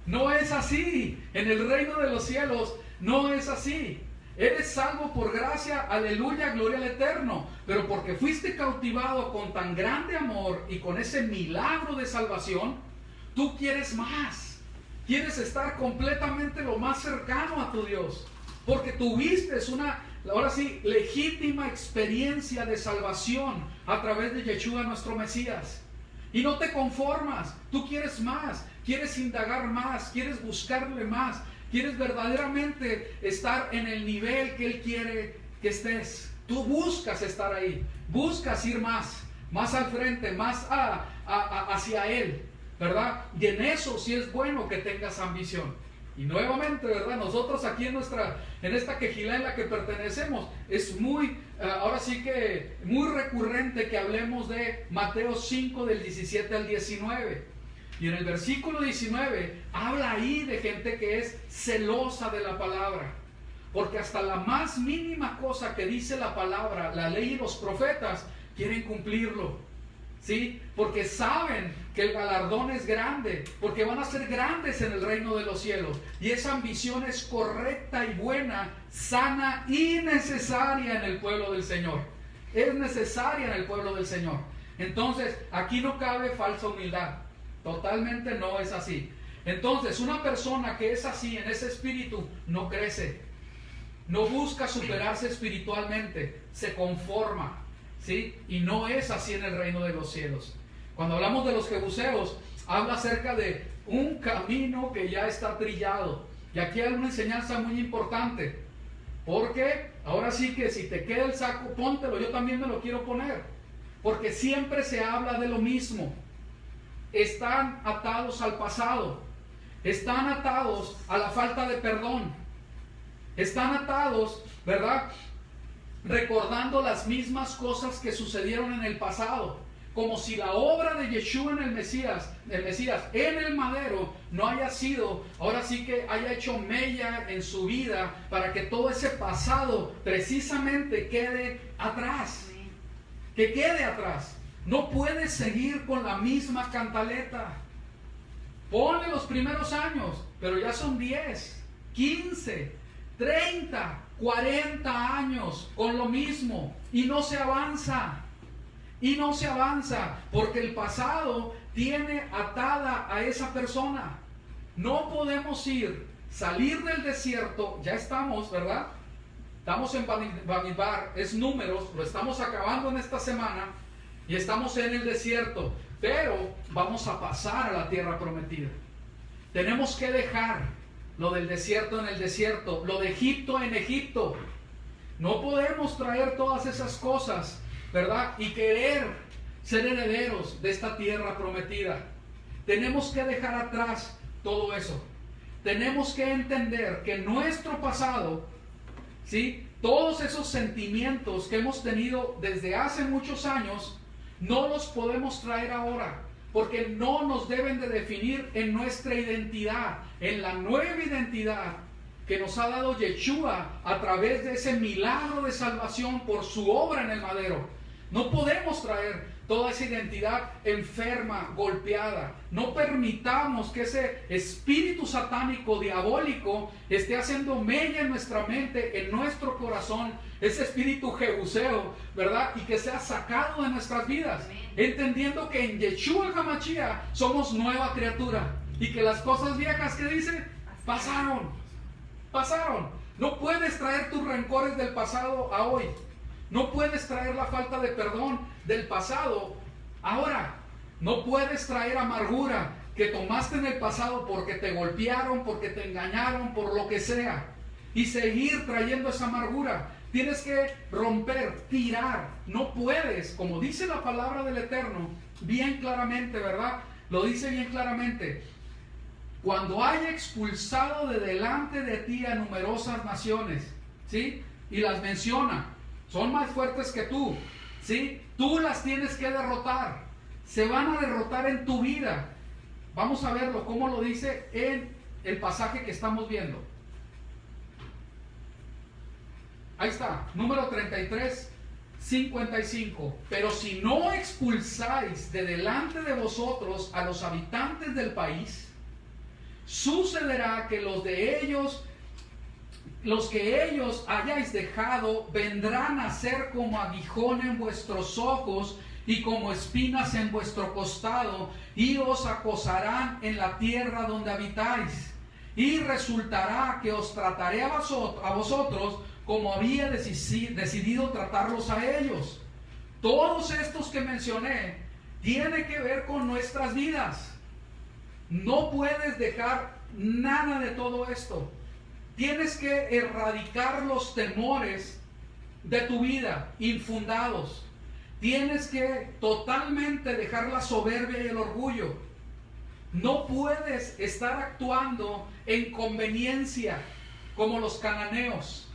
No es así, en el reino de los cielos no es así. Eres salvo por gracia, aleluya, gloria al Eterno. Pero porque fuiste cautivado con tan grande amor y con ese milagro de salvación, tú quieres más. Quieres estar completamente lo más cercano a tu Dios. Porque tuviste una, ahora sí, legítima experiencia de salvación a través de Yeshua nuestro Mesías. Y no te conformas, tú quieres más, quieres indagar más, quieres buscarle más. Quieres verdaderamente estar en el nivel que Él quiere que estés. Tú buscas estar ahí. Buscas ir más al frente, más hacia Él, ¿verdad? Y en eso sí es bueno que tengas ambición. Y nuevamente, ¿verdad? Nosotros aquí en esta quejilá en la que pertenecemos, es ahora sí que muy recurrente que hablemos de Mateo 5 del 17 al 19. Y en el versículo 19 habla ahí de gente que es celosa de la palabra. Porque hasta la más mínima cosa que dice la palabra, la ley y los profetas, quieren cumplirlo. ¿Sí? Porque saben que el galardón es grande, porque van a ser grandes en el reino de los cielos. Y esa ambición es correcta y buena, sana y necesaria en el pueblo del Señor. Es necesaria en el pueblo del Señor. Entonces, aquí no cabe falsa humildad. Totalmente no es así. Entonces, una persona que es así en ese espíritu no crece, no busca superarse espiritualmente, se conforma, ¿sí? Y no es así en el reino de los cielos. Cuando hablamos de los jebuseos, habla acerca de un camino que ya está trillado. Y aquí hay una enseñanza muy importante. Porque ahora sí que si te queda el saco, póntelo, yo también me lo quiero poner. Porque siempre se habla de lo mismo. Están atados al pasado. Están atados a la falta de perdón. Están atados, ¿verdad? Recordando las mismas cosas que sucedieron en el pasado. Como si la obra de Yeshua en el Mesías en el madero no haya sido, ahora sí que haya hecho mella en su vida para que todo ese pasado precisamente quede atrás. Que quede atrás. No puedes seguir con la misma cantaleta. Ponle los primeros años, pero ya son 10, 15, 30, 40 años con lo mismo y no se avanza. Y no se avanza porque el pasado tiene atada a esa persona. No podemos salir del desierto. Ya estamos, ¿verdad? Estamos en Bamidbar, es Números, lo estamos acabando en esta semana y estamos en el desierto, pero vamos a pasar a la tierra prometida. Tenemos que dejar lo del desierto en el desierto, lo de Egipto en Egipto. No podemos traer todas esas cosas, ¿verdad? Y querer ser herederos de esta tierra prometida. Tenemos que dejar atrás todo eso. Tenemos que entender que nuestro pasado, ¿sí? Todos esos sentimientos que hemos tenido desde hace muchos años, no los podemos traer ahora, porque no nos deben de definir en nuestra identidad, en la nueva identidad que nos ha dado Yeshua a través de ese milagro de salvación por su obra en el madero. No podemos traer toda esa identidad enferma, golpeada. No permitamos que ese espíritu satánico, diabólico, esté haciendo mella en nuestra mente, en nuestro corazón, ese espíritu jebuseo, ¿verdad? Y que sea sacado de nuestras vidas, entendiendo que en Yeshua el HaMashiach somos nueva criatura y que las cosas viejas que dice, pasaron. No puedes traer tus rencores del pasado a hoy. No puedes traer la falta de perdón del pasado ahora. No puedes traer amargura que tomaste en el pasado porque te golpearon, porque te engañaron, por lo que sea, y seguir trayendo esa amargura. Tienes que romper, tirar. No puedes, como dice la palabra del Eterno, bien claramente, ¿verdad? Lo dice bien claramente. Cuando haya expulsado de delante de ti a numerosas naciones, ¿sí? Y las menciona. Son más fuertes que tú, ¿sí? Tú las tienes que derrotar. Se van a derrotar en tu vida. Vamos a verlo, cómo lo dice en el pasaje que estamos viendo. Ahí está, número 33, 55. Pero si no expulsáis de delante de vosotros a los habitantes del país, sucederá que los que ellos hayáis dejado vendrán a ser como aguijón en vuestros ojos y como espinas en vuestro costado, y os acosarán en la tierra donde habitáis. Y resultará que os trataré a vosotros como había decidido tratarlos a ellos. Todos estos que mencioné tienen que ver con nuestras vidas. No puedes dejar nada de todo esto. Tienes que erradicar los temores de tu vida, infundados. Tienes que totalmente dejar la soberbia y el orgullo. No puedes estar actuando en conveniencia como los cananeos.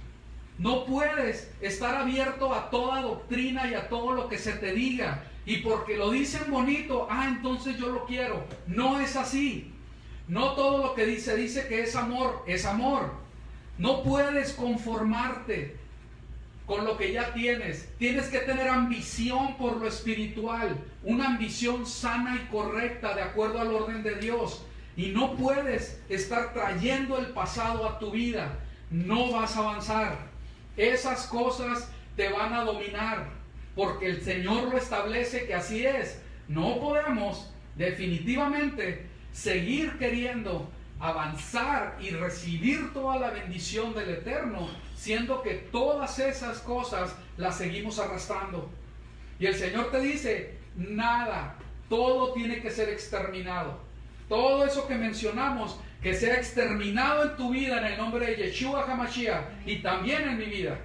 No puedes estar abierto a toda doctrina y a todo lo que se te diga. Y porque lo dicen bonito, entonces yo lo quiero. No es así. No todo lo que dice que es amor, es amor. No puedes conformarte con lo que ya tienes. Tienes que tener ambición por lo espiritual, una ambición sana y correcta de acuerdo al orden de Dios. Y no puedes estar trayendo el pasado a tu vida. No vas a avanzar. Esas cosas te van a dominar, porque el Señor lo establece que así es. No podemos definitivamente seguir queriendo avanzar y recibir toda la bendición del Eterno, siendo que todas esas cosas las seguimos arrastrando. Y el Señor te dice, nada, todo tiene que ser exterminado. Todo eso que mencionamos que sea exterminado en tu vida en el nombre de Yeshua HaMashiach y también en mi vida.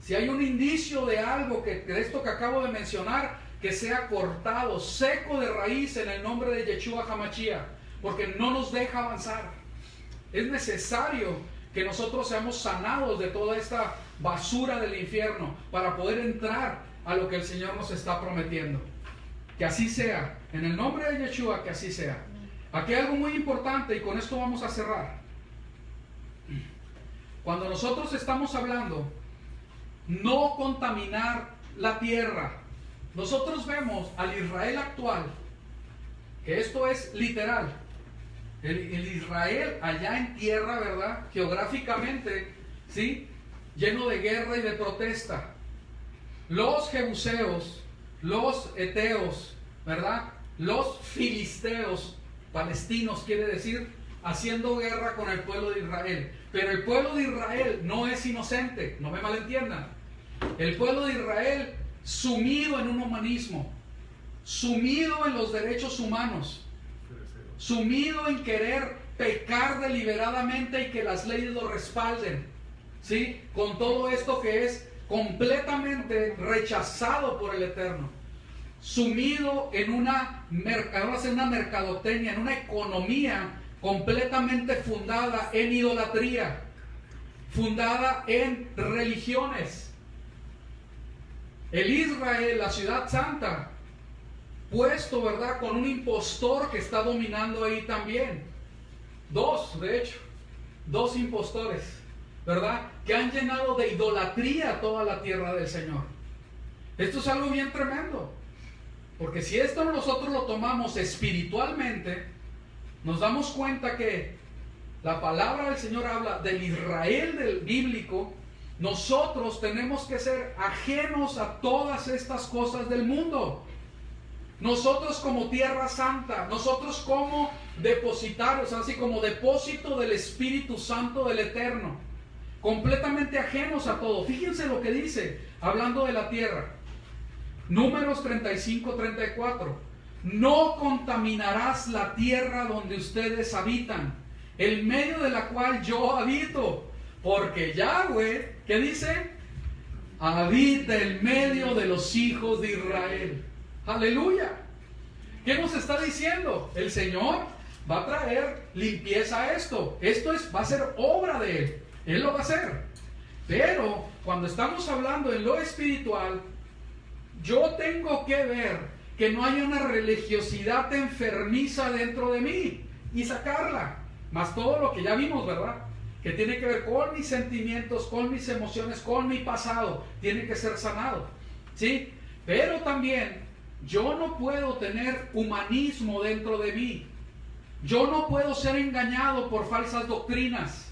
Si hay un indicio de algo de esto que acabo de mencionar, que sea cortado, seco de raíz en el nombre de Yeshua HaMashiach, porque no nos deja avanzar. Es necesario que nosotros seamos sanados de toda esta basura del infierno para poder entrar a lo que el Señor nos está prometiendo. Que así sea, en el nombre de Yeshua, que así sea. Aquí hay algo muy importante y con esto vamos a cerrar. Cuando nosotros estamos hablando no contaminar la tierra, nosotros vemos al Israel actual, que esto es literal, el Israel allá en tierra, ¿verdad? Geográficamente, ¿sí? Lleno de guerra y de protesta. Los jebuseos, los eteos, ¿verdad? Los filisteos, palestinos quiere decir, haciendo guerra con el pueblo de Israel. Pero el pueblo de Israel no es inocente, no me malentiendan. El pueblo de Israel sumido en un humanismo, sumido en los derechos humanos, sumido en querer pecar deliberadamente y que las leyes lo respalden, ¿sí? Con todo esto que es completamente rechazado por el Eterno, sumido en una mercadotecnia, en una economía completamente fundada en idolatría, fundada en religiones. El Israel, la ciudad santa, puesto, ¿verdad?, con un impostor que está dominando ahí también. De hecho, dos impostores, ¿verdad?, que han llenado de idolatría toda la tierra del Señor. Esto es algo bien tremendo, porque si esto nosotros lo tomamos espiritualmente, nos damos cuenta que la palabra del Señor habla del Israel del bíblico. Nosotros tenemos que ser ajenos a todas estas cosas del mundo. Nosotros como tierra santa, nosotros como depositarios, así como depósito del Espíritu Santo del Eterno, completamente ajenos a todo. Fíjense lo que dice, hablando de la tierra. Números 35-34. No contaminarás la tierra donde ustedes habitan, el medio de la cual yo habito, porque Yahweh, ¿qué dice? Habita en medio de los hijos de Israel. Aleluya. ¿Qué nos está diciendo? El Señor va a traer limpieza a esto. Va a ser obra de Él. Él lo va a hacer. Pero cuando estamos hablando en lo espiritual, yo tengo que ver que no haya una religiosidad enfermiza dentro de mí y sacarla. Más todo lo que ya vimos, ¿verdad? Que tiene que ver con mis sentimientos, con mis emociones, con mi pasado. Tiene que ser sanado, ¿sí? Pero también yo no puedo tener humanismo dentro de mí. Yo no puedo ser engañado por falsas doctrinas,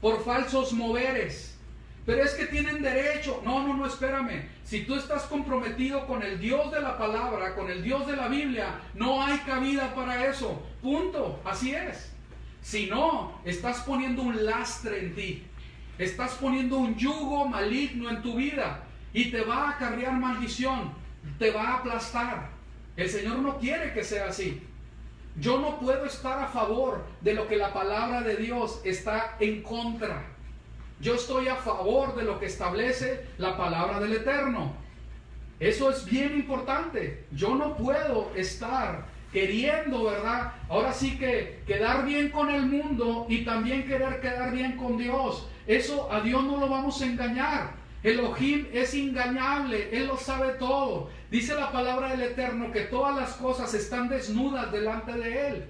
por falsos moveres. Pero es que tienen derecho. No, espérame. Si tú estás comprometido con el Dios de la palabra, con el Dios de la Biblia, no hay cabida para eso. Punto. Así es. Si no, estás poniendo un lastre en ti. Estás poniendo un yugo maligno en tu vida y te va a acarrear maldición, te va a aplastar. El Señor no quiere que sea así. Yo no puedo estar a favor de lo que la palabra de Dios está en contra. Yo estoy a favor de lo que establece la palabra del Eterno. Eso es bien importante. Yo no puedo estar queriendo, ¿verdad?, ahora sí que quedar bien con el mundo y también querer quedar bien con Dios. Eso a Dios no lo vamos a engañar. Elohim es engañable, Él lo sabe todo. Dice la palabra del Eterno que todas las cosas están desnudas delante de Él,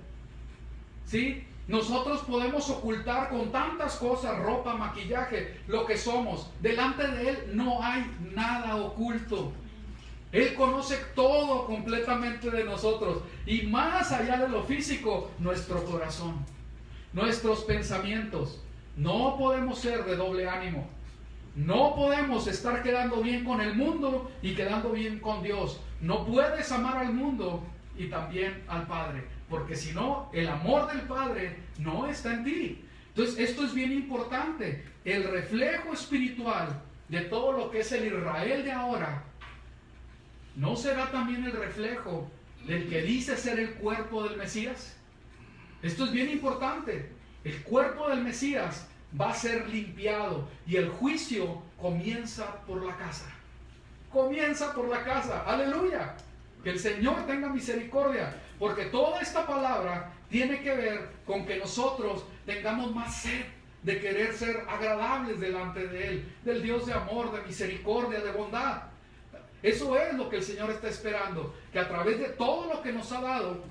¿sí? Nosotros podemos ocultar con tantas cosas, ropa, maquillaje, lo que somos. Delante de Él no hay nada oculto. Él conoce todo completamente de nosotros. Y más allá de lo físico, nuestro corazón, nuestros pensamientos. No podemos ser de doble ánimo. No podemos estar quedando bien con el mundo y quedando bien con Dios. No puedes amar al mundo y también al Padre, porque si no, el amor del Padre no está en ti. Entonces, esto es bien importante. El reflejo espiritual de todo lo que es el Israel de ahora, ¿no será también el reflejo del que dice ser el cuerpo del Mesías? Esto es bien importante. El cuerpo del Mesías va a ser limpiado y el juicio comienza por la casa. Comienza por la casa. Aleluya. Que el Señor tenga misericordia, porque toda esta palabra tiene que ver con que nosotros tengamos más sed de querer ser agradables delante de Él, del Dios de amor, de misericordia, de bondad. Eso es lo que el Señor está esperando, que a través de todo lo que nos ha dado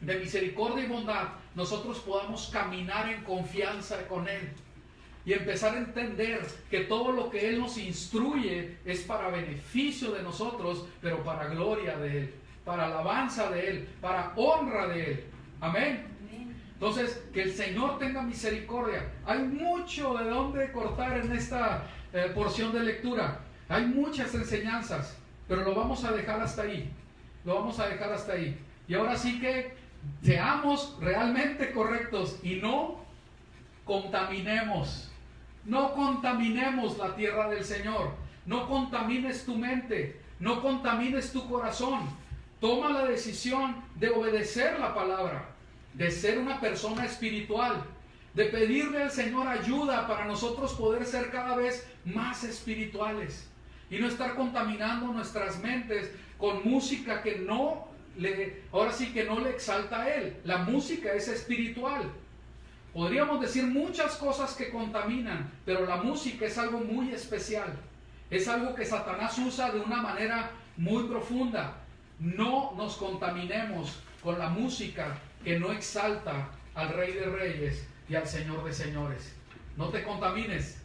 de misericordia y bondad, nosotros podamos caminar en confianza con Él y empezar a entender que todo lo que Él nos instruye es para beneficio de nosotros, pero para gloria de Él, para alabanza de Él, para honra de Él. Amén. Entonces, que el Señor tenga misericordia. Hay mucho de dónde cortar en esta porción de lectura. Hay muchas enseñanzas, pero lo vamos a dejar hasta ahí. Lo vamos a dejar hasta ahí. Y ahora sí que seamos realmente correctos y no contaminemos. No contaminemos la tierra del Señor. No contamines tu mente. No contamines tu corazón. Toma la decisión de obedecer la palabra, de ser una persona espiritual, de pedirle al Señor ayuda para nosotros poder ser cada vez más espirituales y no estar contaminando nuestras mentes con música que ahora sí que no le exalta a Él. La música es espiritual. Podríamos decir muchas cosas que contaminan, pero la música es algo muy especial. Es algo que Satanás usa de una manera muy profunda. No nos contaminemos con la música que no exalta al Rey de Reyes y al Señor de Señores. No te contamines.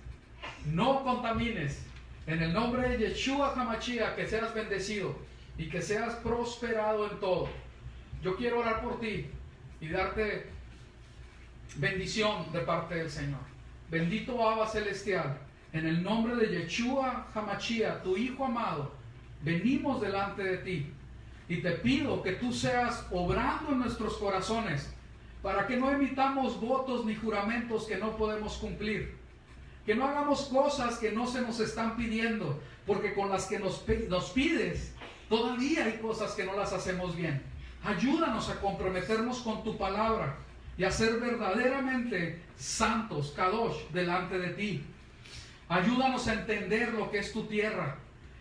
No contamines. En el nombre de Yeshua HaMashiach, que seas bendecido y que seas prosperado en todo. Yo quiero orar por ti y darte bendición de parte del Señor. Bendito Abba Celestial, en el nombre de Yeshua HaMashiach, tu Hijo amado, venimos delante de ti y te pido que tú seas obrando en nuestros corazones para que no emitamos votos ni juramentos que no podemos cumplir, que no hagamos cosas que no se nos están pidiendo, porque con las que nos pides todavía hay cosas que no las hacemos bien. Ayúdanos a comprometernos con tu palabra y a ser verdaderamente santos, Kadosh, delante de ti. Ayúdanos a entender lo que es tu tierra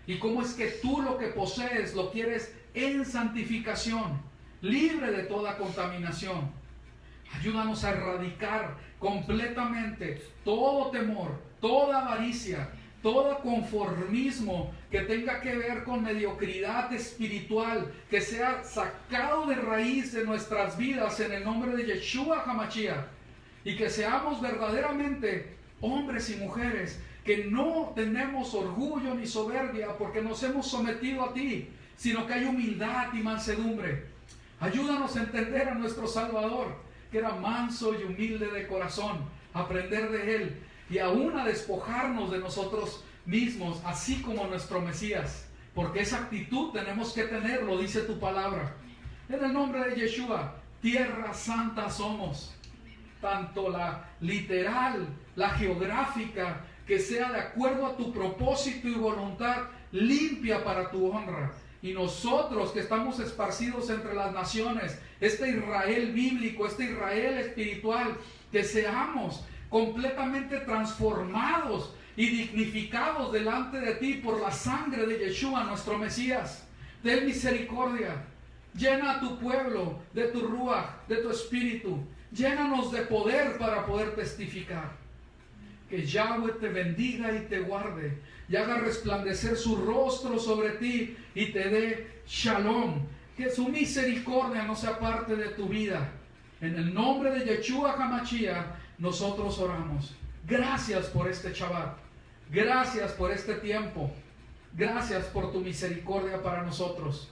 y cómo es que tú lo que posees lo quieres en santificación, libre de toda contaminación. Ayúdanos a erradicar completamente todo temor, toda avaricia, todo conformismo que tenga que ver con mediocridad espiritual, que sea sacado de raíz de nuestras vidas en el nombre de Yeshua HaMashiach, y que seamos verdaderamente hombres y mujeres que no tenemos orgullo ni soberbia porque nos hemos sometido a ti, sino que hay humildad y mansedumbre. Ayúdanos a entender a nuestro Salvador, que era manso y humilde de corazón, aprender de Él y aún a despojarnos de nosotros mismos, así como nuestro Mesías, porque esa actitud tenemos que tener, lo dice tu palabra. En el nombre de Yeshua, tierra santa somos, tanto la literal, la geográfica, que sea de acuerdo a tu propósito y voluntad, limpia para tu honra. Y nosotros que estamos esparcidos entre las naciones, este Israel bíblico, este Israel espiritual, que seamos completamente transformados y dignificados delante de ti por la sangre de Yeshua, nuestro Mesías. Ten misericordia. Llena a tu pueblo de tu Ruach, de tu espíritu. Llénanos de poder para poder testificar. Que Yahweh te bendiga y te guarde, y haga resplandecer su rostro sobre ti y te dé shalom. Que su misericordia no sea parte de tu vida. En el nombre de Yeshua HaMashiach nosotros oramos. Gracias por este Shabbat. Gracias por este tiempo. Gracias por tu misericordia para nosotros.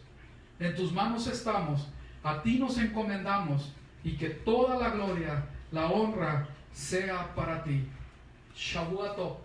En tus manos estamos. A ti nos encomendamos. Y que toda la gloria, la honra sea para ti. Shavuot Tov.